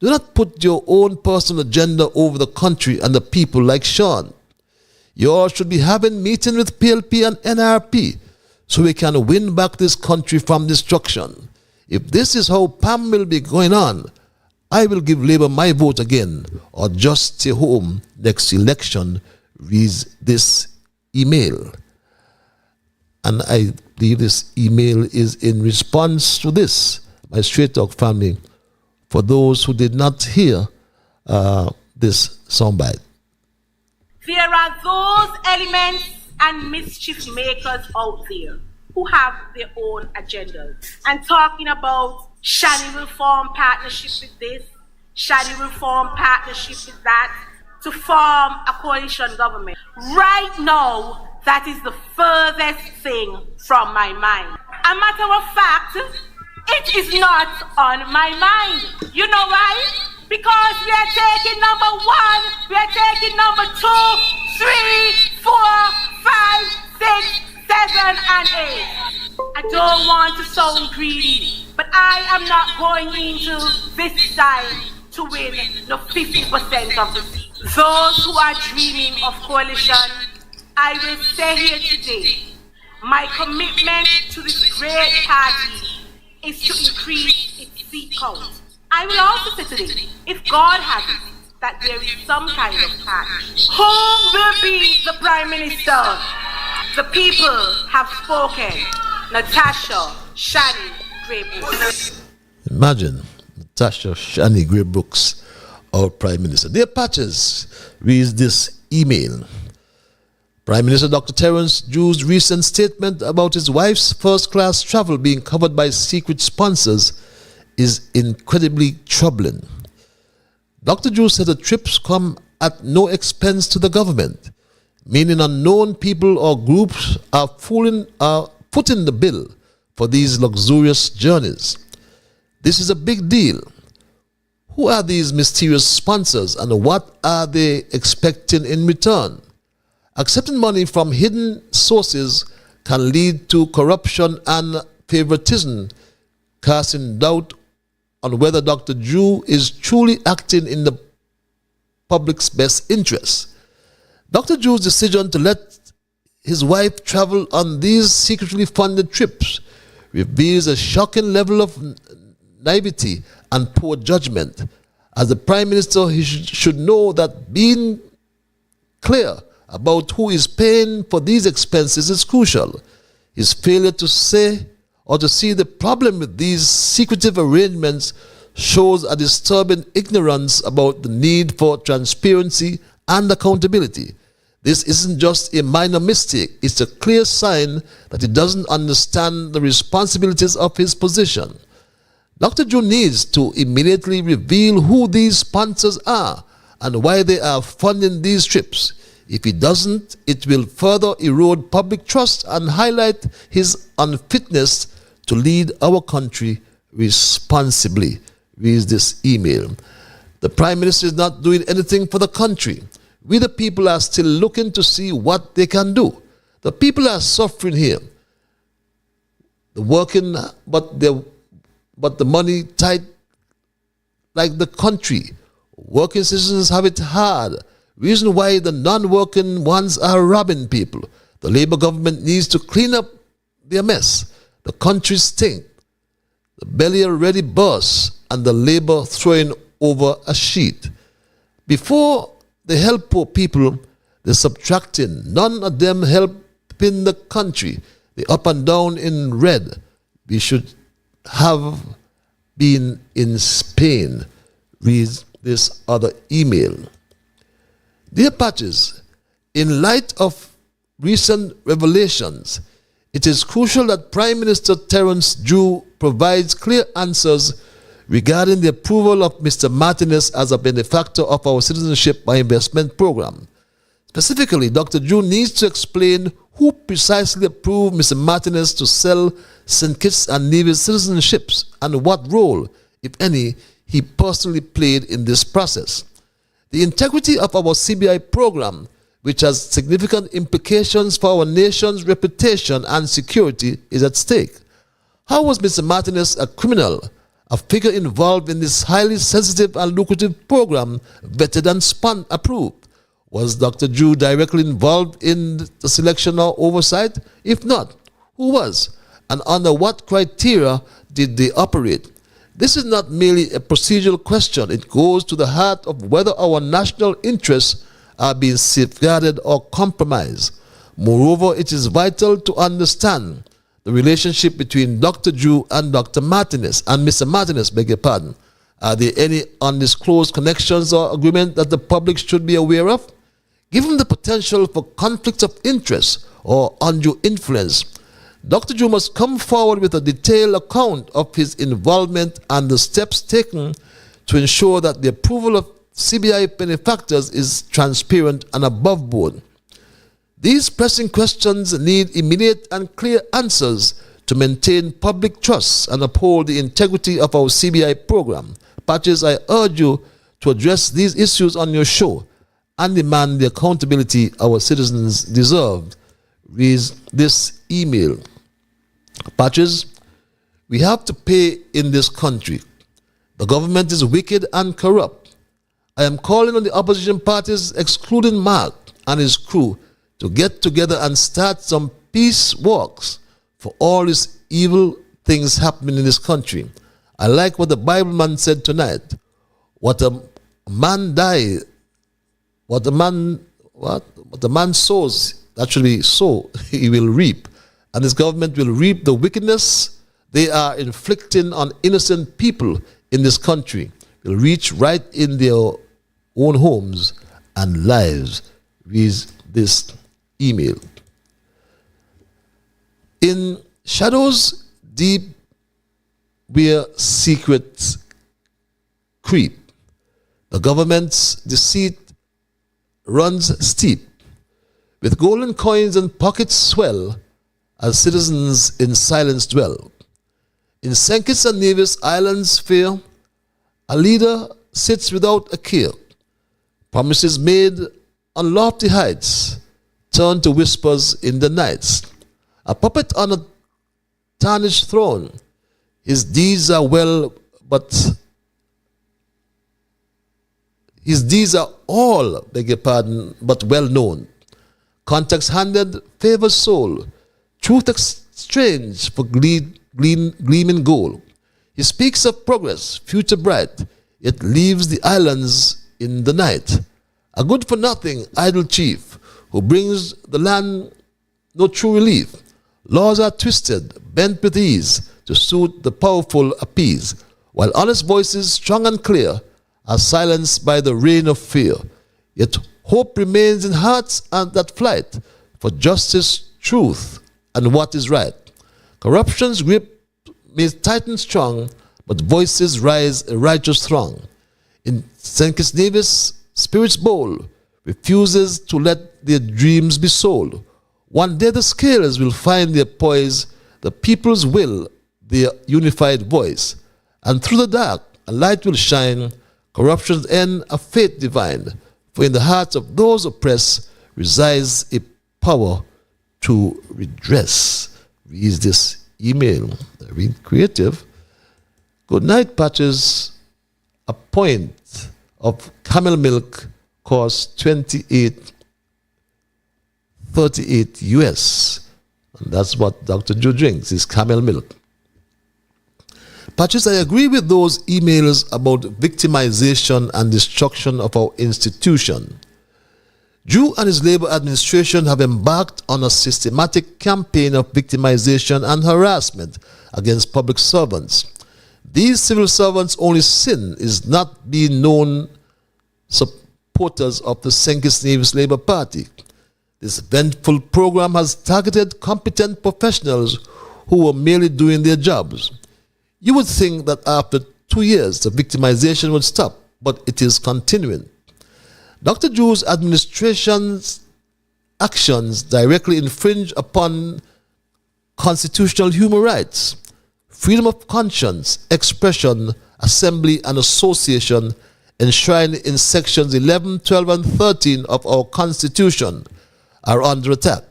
Speaker 2: Do not put your own personal agenda over the country and the people like Sean. You all should be having meeting with PLP and NRP so we can win back this country from destruction. If this is how PAM will be going on, I will give Labour my vote again, or just stay home next election. reads this email. And I believe this email is in response to this, my Straight Talk family, for those who did not hear this soundbite.
Speaker 3: There are those elements and mischief makers out there who have their own agendas. And talking about Shani will form partnership with this, Shani will form partnership with that, to form a coalition government. Right now, that is the furthest thing from my mind. A matter of fact, it is not on my mind. You know why? Because we are taking number 1, we are taking number 2, 3, 4, 5, 6, 7, and 8. I don't want to sound greedy, but I am not going into this time to win no 50% of the seat. Those who are dreaming of coalition, I will say here today, my commitment to this great party is to increase its seat count. I will also say today, if God has it, that there is some kind of party. Who will be the Prime Minister? The people have spoken. Natasha Shani Greybrooks.
Speaker 2: Imagine Natasha Shani Greybrooks, our Prime Minister. Dear Patches, reads this email. Prime Minister Dr. Terence Drew's recent statement about his wife's first-class travel being covered by secret sponsors is incredibly troubling. Dr. Drew said the trips come at no expense to the government, meaning unknown people or groups are footing the bill for these luxurious journeys. This is a big deal. Who are these mysterious sponsors and what are they expecting in return? Accepting money from hidden sources can lead to corruption and favoritism, casting doubt on whether Dr. Drew is truly acting in the public's best interest. Dr. Drew's decision to let his wife travel on these secretly funded trips reveals a shocking level of naivety and poor judgment. As the Prime Minister, he should know that being clear about who is paying for these expenses is crucial. His failure to say or to see the problem with these secretive arrangements shows a disturbing ignorance about the need for transparency and accountability. This isn't just a minor mistake, it's a clear sign that he doesn't understand the responsibilities of his position. Dr. Drew needs to immediately reveal who these sponsors are and why they are funding these trips. If he doesn't, it will further erode public trust and highlight his unfitness to lead our country responsibly, reads this email. The Prime Minister is not doing anything for the country. We the people are still looking to see what they can do. The people are suffering here. The working, but the money tight like the country. Working citizens have it hard. Reason why the non-working ones are robbing people. The Labour government needs to clean up their mess. The country stinks. The belly already bursts and the Labour throwing over a sheet. Before they help poor people, they're subtracting. None of them helping the country. They up and down in red. We should have been in Spain, reads this other email. Dear Patches, in light of recent revelations, it is crucial that Prime Minister Terence Drew provides clear answers regarding the approval of Mr. Martinez as a benefactor of our citizenship by investment program. Specifically, Dr. Drew needs to explain who precisely approved Mr. Martinez to sell St. Kitts and Nevis citizenships and what role, if any, he personally played in this process. The integrity of our CBI program, which has significant implications for our nation's reputation and security, is at stake. How was Mr. Martinez a criminal, a figure involved in this highly sensitive and lucrative program, vetted and approved? Was Dr. Drew directly involved in the selection or oversight? If not, who was? And under what criteria did they operate? This is not merely a procedural question. It goes to the heart of whether our national interests are being safeguarded or compromised. Moreover, it is vital to understand the relationship between Dr. Drew and Dr. Martinez, and Mr. Martinez, beg your pardon. Are there any undisclosed connections or agreement that the public should be aware of? Given the potential for conflicts of interest or undue influence, Dr. Drew must come forward with a detailed account of his involvement and the steps taken to ensure that the approval of CBI benefactors is transparent and above board. These pressing questions need immediate and clear answers to maintain public trust and uphold the integrity of our CBI program. Patches, I urge you to address these issues on your show and demand the accountability our citizens deserve. Reads this email. Patches, we have to pay in this country. The government is wicked and corrupt. I am calling on the opposition parties, excluding Mark and his crew, to get together and start some peace walks for all these evil things happening in this country. I like what the Bible man said tonight. What a man sows, that should be so, he will reap. And this government will reap the wickedness they are inflicting on innocent people in this country. Will reach right in their own homes and lives. Reads this email. In shadows deep where secrets creep, the government's deceit runs steep. With golden coins and pockets swell, as citizens in silence dwell. In St. Kitts and Nevis islands fair, a leader sits without a care. Promises made on lofty heights turn to whispers in the nights. A puppet on a tarnished throne. His deeds are well, but his deeds are all, beg your pardon, but well known. Contacts handed, favors soul. Truth exchanged for gleaming gold. He speaks of progress, future bright, yet leaves the islands in the night. A good-for-nothing idle chief who brings the land no true relief. Laws are twisted, bent with ease, to suit the powerful appease, while honest voices, strong and clear, are silenced by the reign of fear. Yet hope remains in hearts and that flight for justice, truth, and what is right. Corruption's grip may tighten strong, but voices rise a righteous throng. In St. Kitts Nevis, spirits bold, refuses to let their dreams be sold. One day the scales will find their poise, the people's will, their unified voice. And through the dark, a light will shine, corruption's end, a faith divine. For in the hearts of those oppressed resides a power to redress. Reads this email. I read creative. Good night, Patches. A pint of camel milk costs $28.38 US. And that's what Dr. Joe drinks, is camel milk. Patches, I agree with those emails about victimization and destruction of our institution. Drew and his Labour administration have embarked on a systematic campaign of victimization and harassment against public servants. These civil servants' only sin is not being known supporters of the St. Kitts Nevis Labour Party. This vengeful program has targeted competent professionals who were merely doing their jobs. You would think that after 2 years the victimization would stop, but it is continuing. Dr. Drew's administration's actions directly infringe upon constitutional human rights, freedom of conscience, expression, assembly, and association enshrined in sections 11, 12, and 13 of our Constitution are under attack.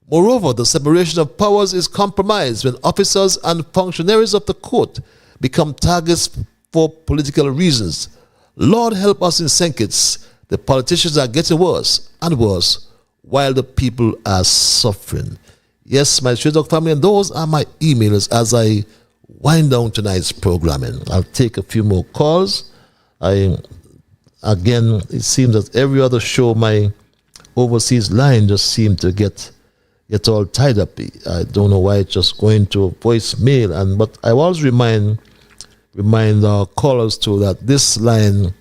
Speaker 2: Moreover, the separation of powers is compromised when officers and functionaries of the court become targets for political reasons. Lord help us in St. Kitts. The politicians are getting worse and worse while the people are suffering. Yes, my Straight Talk family, and those are my emails as I wind down tonight's programming. I'll take a few more calls. I again, it seems that every other show, my overseas line just seemed to get all tied up. I don't know why it's just going to voicemail. But I always remind our callers too that this line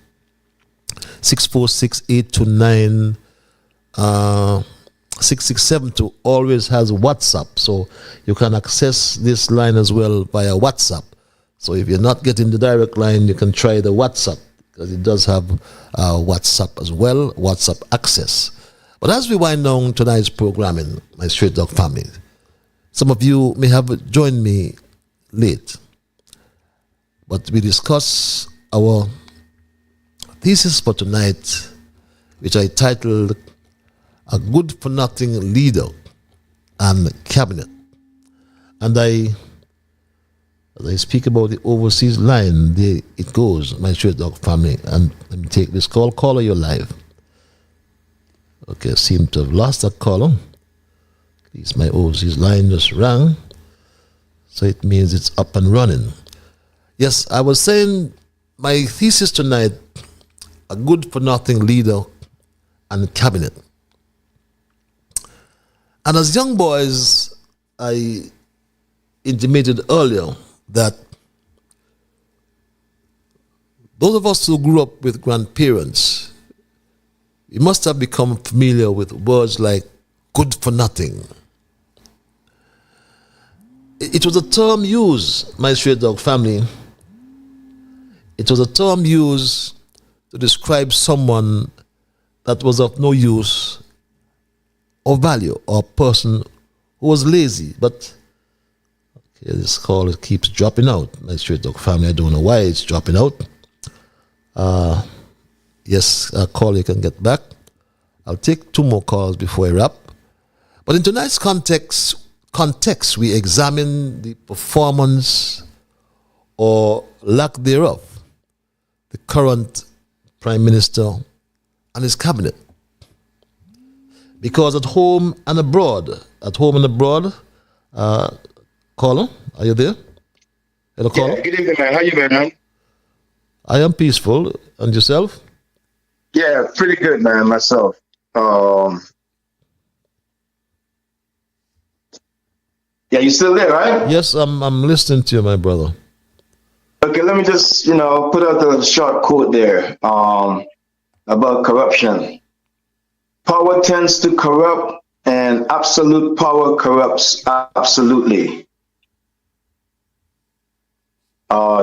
Speaker 2: 646-829 667 always has WhatsApp, so you can access this line as well via WhatsApp. So if you're not getting the direct line, you can try the WhatsApp, because it does have WhatsApp as well, WhatsApp access. But as we wind down tonight's programming, my Straight Dog family, some of you may have joined me late, but we discuss our thesis for tonight, which I titled A Good for Nothing Leader and Cabinet. And as I speak about the overseas line, it goes, my Straight Dog family. And let me take this call. Caller, you're live. Okay, I seem to have lost that caller. At least my overseas line just rang, so it means it's up and running. Yes, I was saying my thesis tonight, a good for nothing leader and cabinet. And as young boys, I intimated earlier that those of us who grew up with grandparents, we must have become familiar with words like good for nothing. It was a term used, my Straight Dog family, it was a term used to describe someone that was of no use or value, or a person who was lazy. But okay, this call keeps dropping out, my Straight Dog family. I don't know why it's dropping out. Yes, call, you can get back. I'll take 2 more calls before I wrap. But in tonight's context, we examine the performance or lack thereof, the current Prime Minister and his cabinet. Because at home and abroad, caller, are you there? Hello, caller.
Speaker 17: Yeah, good evening, man. How you been, man?
Speaker 2: I am peaceful. And yourself?
Speaker 17: Yeah, pretty good, man, myself. Yeah, you still there, right?
Speaker 2: Yes, I'm listening to you, my brother.
Speaker 17: Okay, let me just, put out a short quote there about corruption. Power tends to corrupt, and absolute power corrupts absolutely.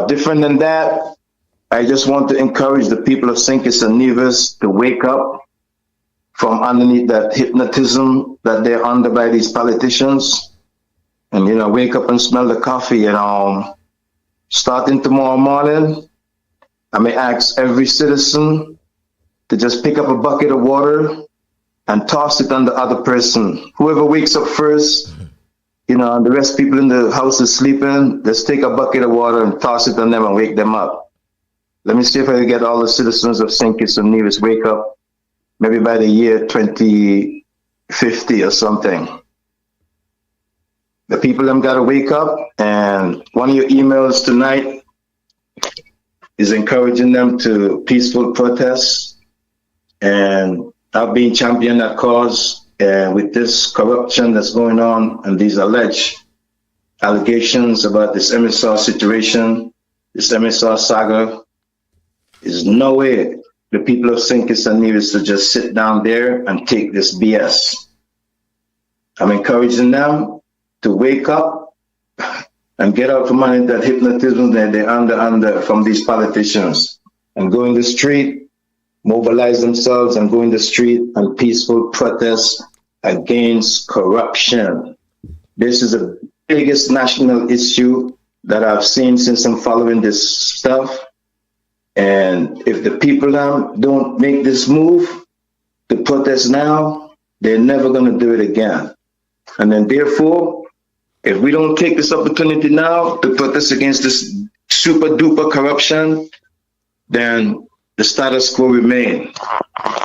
Speaker 17: Different than that, I just want to encourage the people of Thesis and Nevis to wake up from underneath that hypnotism that they're under by these politicians. And, wake up and smell the coffee. And starting tomorrow morning, I may ask every citizen to just pick up a bucket of water and toss it on the other person. Whoever wakes up first, and the rest of people in the house is sleeping, just take a bucket of water and toss it on them and wake them up. Let me see if I can get all the citizens of Thesis and Nevis wake up, maybe by the year 2050 or something. The people them got to wake up, and one of your emails tonight is encouraging them to peaceful protests, and I've been championing that cause. And with this corruption that's going on and these alleged allegations about this MSR situation, this MSR saga, is no way the people of Thesis and Nevis to just sit down there and take this BS. I'm encouraging them to wake up and get out from under that hypnotism that they're under from these politicians, and go in the street, mobilize themselves and go in the street and peaceful protest against corruption. This is the biggest national issue that I've seen since I'm following this stuff. And if the people don't make this move to protest now, they're never going to do it again. And then therefore, if we don't take this opportunity now to protest against this super duper corruption, then the status quo remain.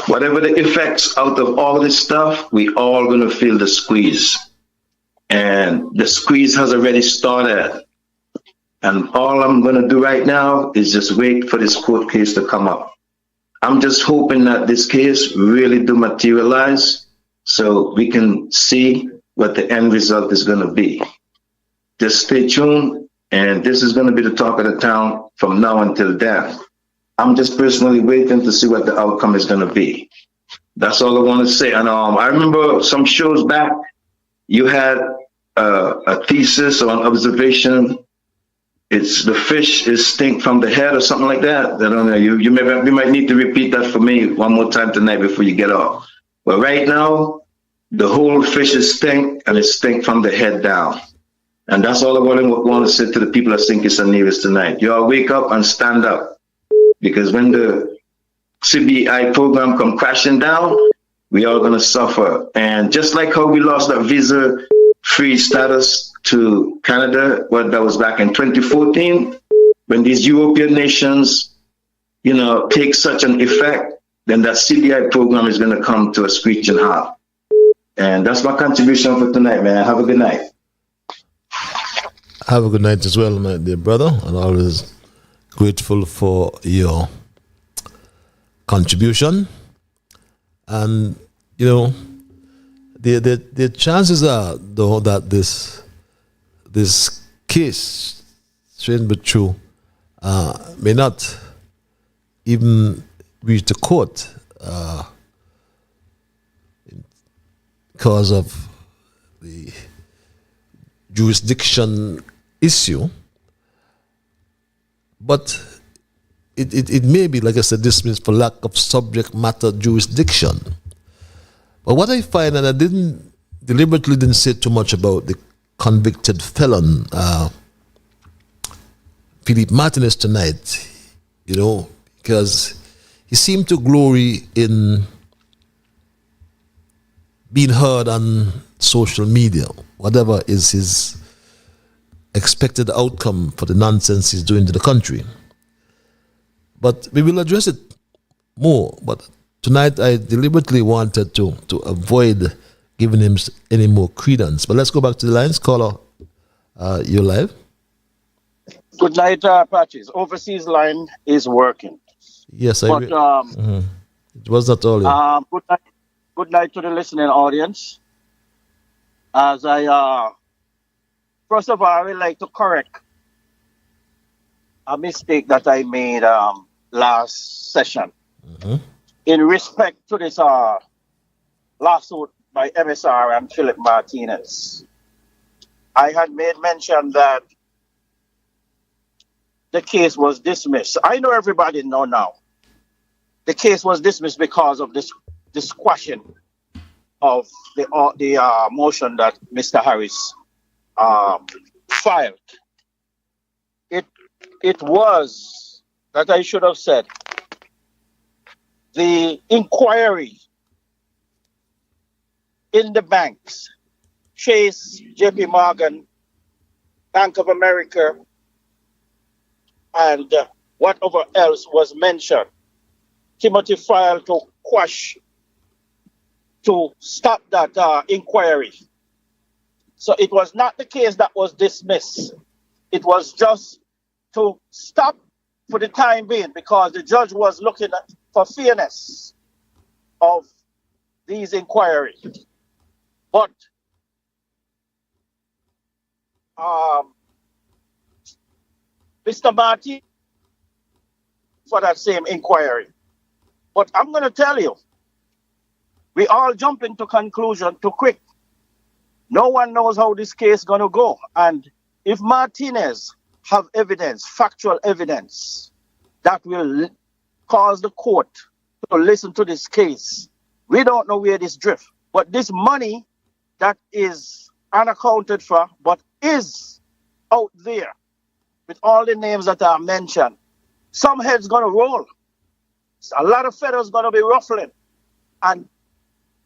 Speaker 17: Whatever the effects out of all this stuff, we all going to feel the squeeze. And the squeeze has already started. And all I'm going to do right now is just wait for this court case to come up.
Speaker 21: I'm just hoping that this case really do materialize so we can see what the end result is going to be. Just stay tuned, and this is going to be the talk of the town from now until then. I'm just personally waiting to see what the outcome is going to be. That's all I want to say. And I remember some shows back, you had a thesis or an observation. It's the fish is stink from the head or something like that. I don't know. You might need to repeat that for me one more time tonight before you get off. But right now, the whole fish is stink, and it stink from the head down. And that's all I want to say to the people that think it's a Nevis tonight. Y'all wake up and stand up. Because when the CBI program come crashing down, we are going to suffer. And just like how we lost that visa-free status to Canada, that was back in 2014, when these European nations, take such an effect, then that CBI program is going to come to a screeching halt. And that's my contribution for tonight, man. Have a good night.
Speaker 2: Have a good night as well, my dear brother, and always grateful for your contribution. And the chances are though that this case, strange but true, may not even reach the court because of the jurisdiction issue. But it may be, like I said, dismissed for lack of subject matter jurisdiction. But what I find, and I deliberately didn't say too much about the convicted felon, Philippe Martinez tonight, because he seemed to glory in being heard on social media, whatever is his expected outcome for the nonsense he's doing to the country. But we will address it more. But tonight I deliberately wanted to avoid giving him any more credence. But let's go back to the lines. Caller, you're live.
Speaker 22: Good night, Patches. Overseas line is working.
Speaker 2: Yes,
Speaker 22: It
Speaker 2: was not all. Yeah.
Speaker 22: Good night to the listening audience. As I first of all, I would like to correct a mistake that I made last session. In respect to this lawsuit by MSR and Philip Martinez. I had made mention that the case was dismissed. I know everybody know now. The case was dismissed because of this squashing of the motion that Mr. Harris filed. It was that I should have said the inquiry in the banks, Chase, JP Morgan, Bank of America, and whatever else was mentioned, Timothy filed to quash, to stop that inquiry. So it was not the case that was dismissed. It was just to stop for the time being because the judge was looking for fairness of these inquiries. But Mr. Martin for that same inquiry. But I'm going to tell you, we all jump into conclusion too quick. No one knows how this case is going to go. And if Martinez have evidence, factual evidence, that will cause the court to listen to this case, we don't know where this drift. But this money that is unaccounted for, but is out there with all the names that are mentioned, some heads going to roll. A lot of feathers going to be ruffling. And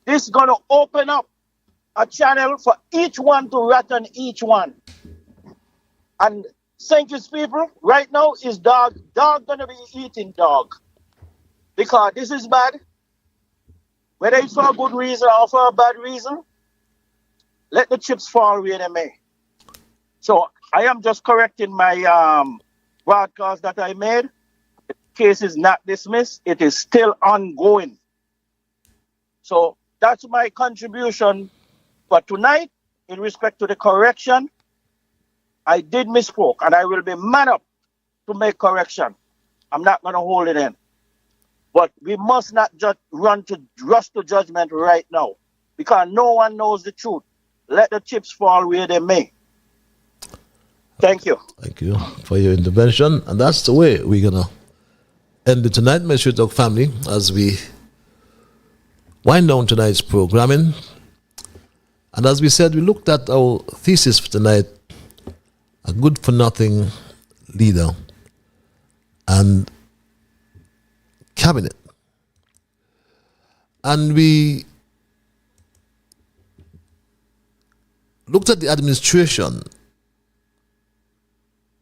Speaker 22: this is going to open up a channel for each one to rat on each one. And St. Kitts people, right now is dog going to be eating dog. Because this is bad. Whether it's for a good reason or for a bad reason, let the chips fall where they may. So I am just correcting my broadcast that I made. case is not dismissed. It is still ongoing. So that's my contribution for tonight. In respect to the correction, I did misspoke, and I will be man up to make correction. I'm not going to hold it in. But we must not just rush to judgment right now, because no one knows the truth. Let the chips fall where they may. Thank you.
Speaker 2: Thank you for your intervention. And that's the way we're going to end it tonight, my Straight Talk family, as we wind down tonight's programming. And as we said, we looked at our thesis for tonight, a good-for-nothing leader and cabinet. And we looked at the administration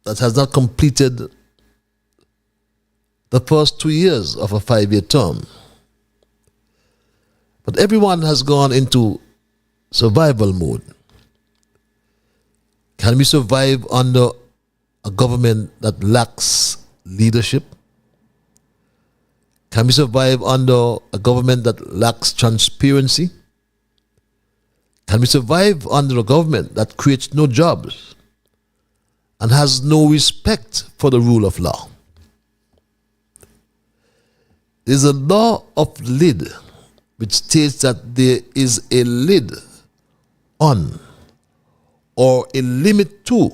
Speaker 2: that has not completed the first 2 years of a 5-year term. But everyone has gone into survival mode. Can we survive under a government that lacks leadership? Can we survive under a government that lacks transparency? Can we survive under a government that creates no jobs and has no respect for the rule of law? There's a law of lid which states that there is a lid on or a limit to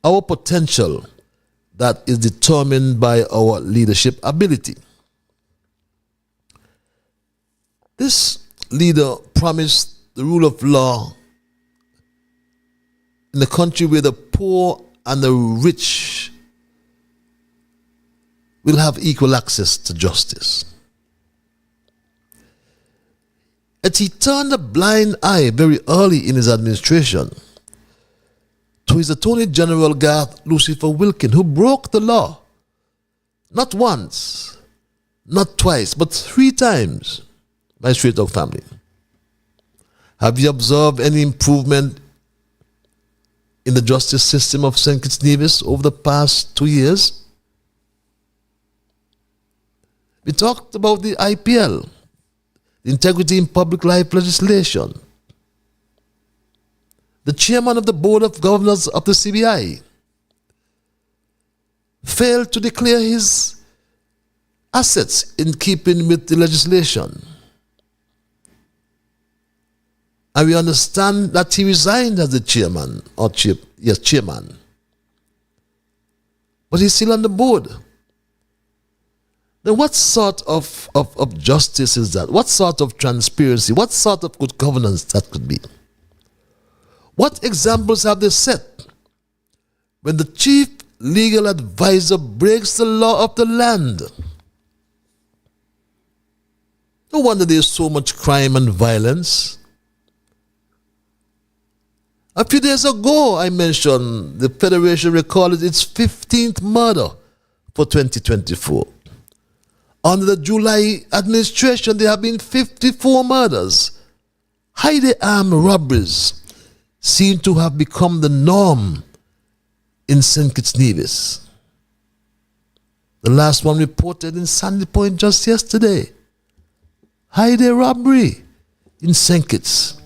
Speaker 2: our potential that is determined by our leadership ability. This leader promised the rule of law in a country where the poor and the rich will have equal access to justice. Yet he turned a blind eye very early in his administration to his Attorney General Garth Lucifer Wilkin, who broke the law not once, not twice, but 3 times, my Straight Talk family. Have you observed any improvement in the justice system of St. Kitts Nevis over the past 2 years? We talked about the IPL, the Integrity in Public Life legislation. The chairman of the Board of Governors of the CBI failed to declare his assets in keeping with the legislation. And we understand that he resigned as the chairman, chairman. But he's still on the board. Then what sort of justice is that? What sort of transparency? What sort of good governance that could be? What examples have they set when the chief legal advisor breaks the law of the land? No wonder there's so much crime and violence. A few days ago, I mentioned the Federation recorded its 15th murder for 2024. Under the July administration, there have been 54 murders. Highly armed robberies seem to have become the norm in St. Kitts Nevis. The last one reported in Sandy Point just yesterday. Highway robbery in St. Kitts.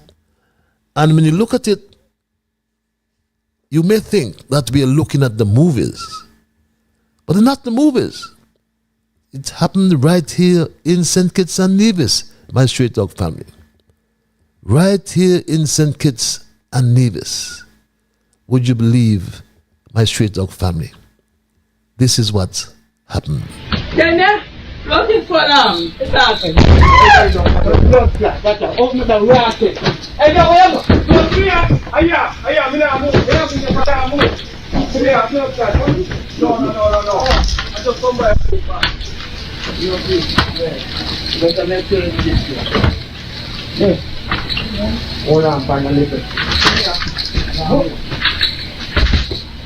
Speaker 2: And when you look at it, you may think that we are looking at the movies. But they're not the movies. It happened right here in St. Kitts and Nevis, my Straight Talk family. Right here in St. Kitts and Nevis. Would you believe, my Straight Talk family? This is what happened.
Speaker 8: Kenya, looking for it's happening. Open the rocket. Hey, no, I just come by. You better make sure it's this. Hold on, finally.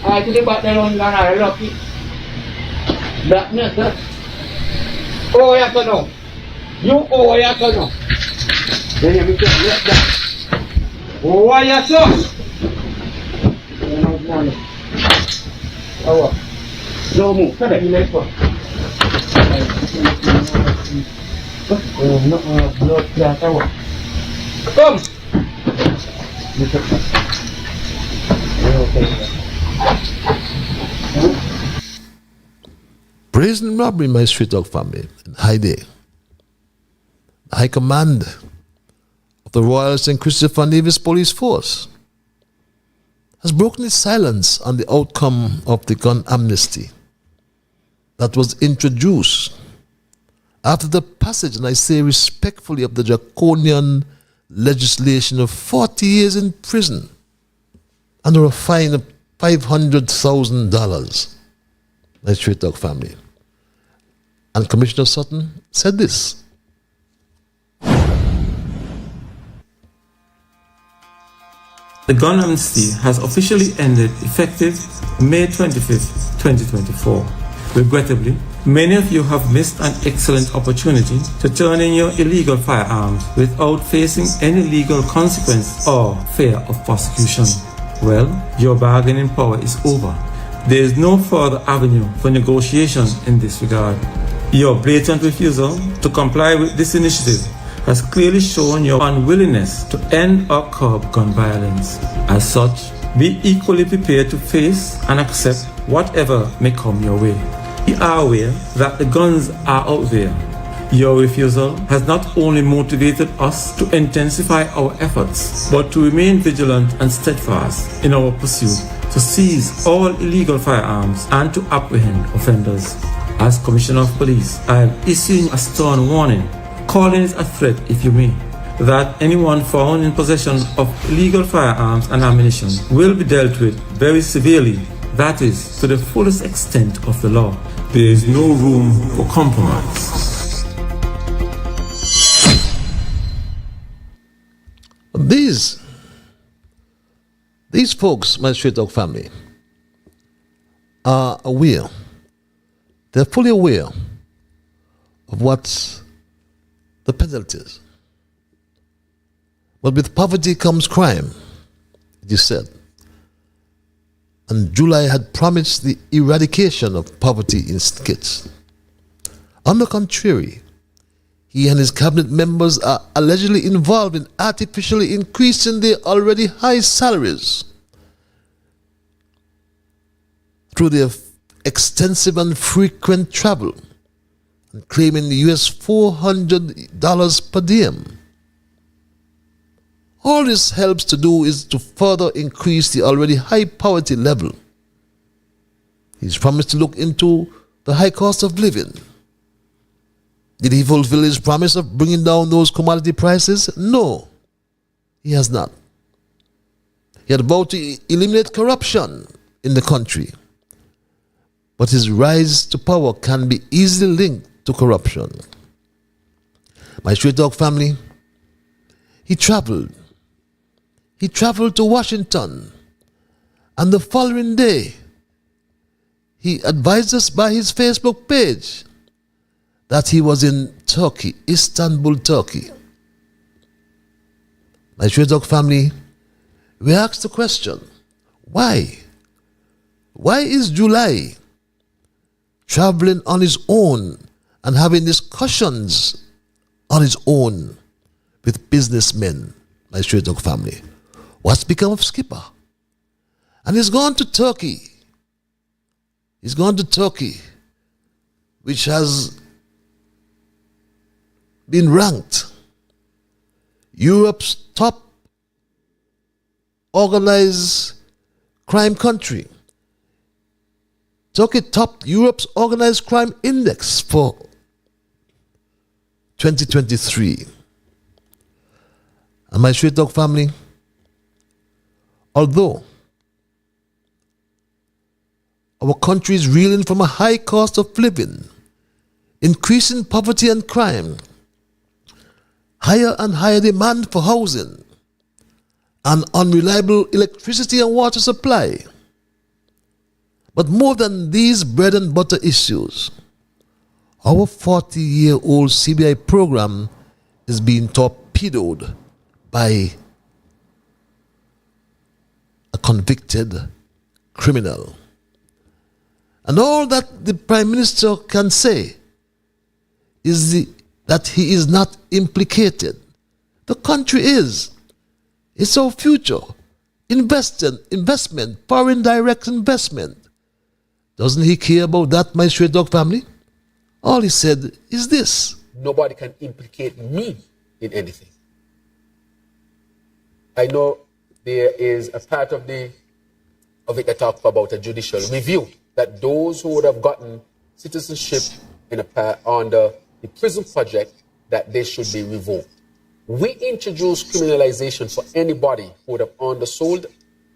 Speaker 8: I could have got that on Ghana, lucky. Blackness, sir. Oh, yeah, no. You, oh, yeah, no. Then you can let that. Oh, yeah, sir. Oh, no move. Correct. Come!
Speaker 2: Brazen robbery in my street dog family in High Day. The High Command of the Royal St. Christopher Nevis Police Force has broken its silence on the outcome of the gun amnesty that was introduced after the passage, and I say respectfully, of the draconian legislation of 40 years in prison under a fine of $500,000. My street dog family. And Commissioner Sutton said this.
Speaker 10: The gun amnesty has officially ended effective May 25th, 2024. Regrettably, many of you have missed an excellent opportunity to turn in your illegal firearms without facing any legal consequence or fear of prosecution. Well, your bargaining power is over. There is no further avenue for negotiation in this regard. Your blatant refusal to comply with this initiative has clearly shown your unwillingness to end or curb gun violence. As such, be equally prepared to face and accept whatever may come your way. We are aware that the guns are out there. Your refusal has not only motivated us to intensify our efforts, but to remain vigilant and steadfast in our pursuit to seize all illegal firearms and to apprehend offenders. As Commissioner of Police, I am issuing a stern warning, calling it a threat, if you may, that anyone found in possession of illegal firearms and ammunition will be dealt with very severely, that is, to the fullest extent of the law. There is no room for compromise.
Speaker 2: These folks, my street dog family, are aware. They're fully aware of what's the penalties. But with poverty comes crime, it is said. And July had promised the eradication of poverty in Skits. On the contrary, he and his cabinet members are allegedly involved in artificially increasing their already high salaries through their extensive and frequent travel and claiming the US $400 per diem. All this helps to do is to further increase the already high poverty level. He's promised to look into the high cost of living. Did he fulfill his promise of bringing down those commodity prices? No, he has not. He had vowed to eliminate corruption in the country. But his rise to power can be easily linked to corruption. My street dog family, he traveled. He traveled to Washington, and the following day, he advised us by his Facebook page that he was in Turkey, Istanbul, Turkey. My street dog family, we asked the question, why? Why is July traveling on his own and having discussions on his own with businessmen, my street dog family? What's become of Skipper? And he's gone to Turkey. He's gone to Turkey, which has been ranked Europe's top organized crime country. Turkey topped Europe's organized crime index for 2023. And my street dog family, although our country is reeling from a high cost of living, increasing poverty and crime, higher and higher demand for housing, and unreliable electricity and water supply. But more than these bread and butter issues, our 40-year-old CBI program is being torpedoed by a convicted criminal. And all that the Prime Minister can say that he is not implicated. The country is. It's our future. Investment, foreign direct investment. Doesn't he care about that, my straight dog family? All he said is this.
Speaker 1: Nobody can implicate me in anything. I know there is a part of it that talks about a judicial review, that those who would have gotten citizenship under the prison project, that they should be revoked. We introduced criminalization for anybody who would have undersold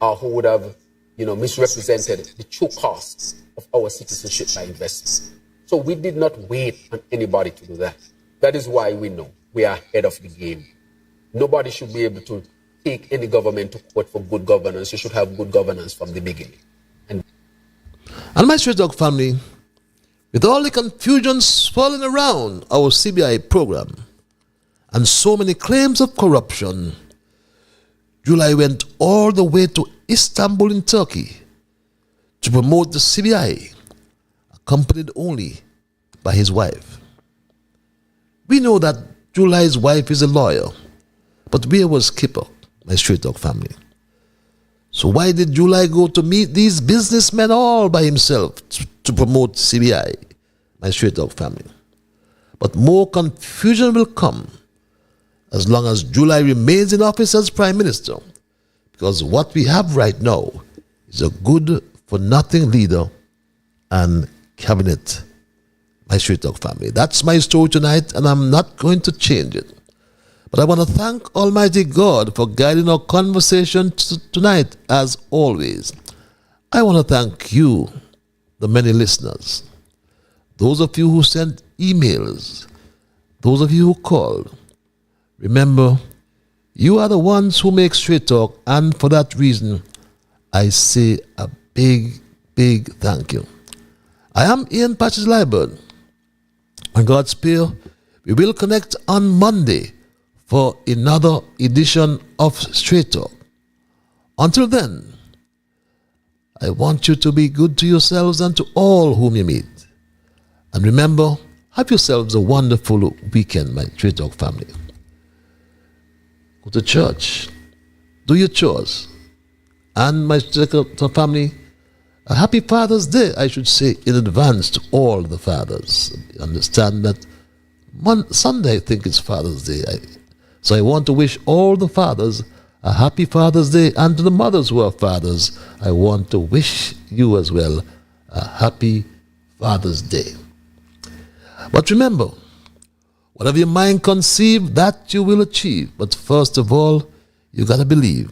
Speaker 1: or who would have, misrepresented the true costs of our citizenship by investors. So we did not wait on anybody to do that. That is why we know we are ahead of the game. Nobody should be able to take any government to court for good governance. You should have good governance from the beginning. And
Speaker 2: my straight dog family, with all the confusion swirling around our CBI program and so many claims of corruption, July went all the way to Istanbul in Turkey to promote the CBI, accompanied only by his wife. We know that July's wife is a lawyer, but where was Kipper, my straight dog family? So why did July go to meet these businessmen all by himself to promote CBI, my straight dog family? But more confusion will come as long as July remains in office as Prime Minister, because what we have right now is a good-for-nothing leader and cabinet, my straight dog family. That's my story tonight, and I'm not going to change it. But I want to thank Almighty God for guiding our conversation tonight, as always. I want to thank you, the many listeners, those of you who sent emails, those of you who called. Remember, you are the ones who make Straight Talk, and for that reason, I say a big, big thank you. I am Ian Patches Liburd. On God's will, we will connect on Monday for another edition of Straight Talk. Until then, I want you to be good to yourselves and to all whom you meet. And remember, have yourselves a wonderful weekend, my Straight Talk family. Go to church, do your chores, and my Straight Talk family, a happy Father's Day, I should say, in advance to all the fathers. Understand that Sunday, I think, is Father's Day. So I want to wish all the fathers a happy Father's Day, and to the mothers who are fathers, I want to wish you as well a happy Father's Day. But remember, whatever your mind conceive, that you will achieve. But first of all, you got to believe.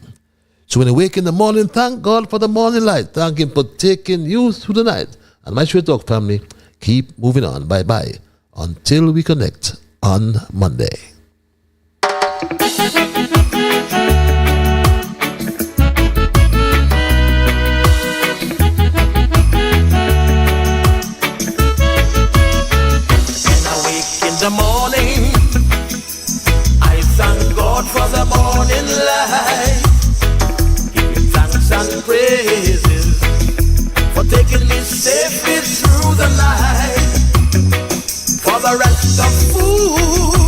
Speaker 2: So when you wake in the morning, thank God for the morning light. Thank Him for taking you through the night. And my Straight Talk family, keep moving on. Bye-bye. Until we connect on Monday.
Speaker 4: The morning, I thank God for the morning light. Give Him thanks and praises for taking me safely through the night. For the rest of food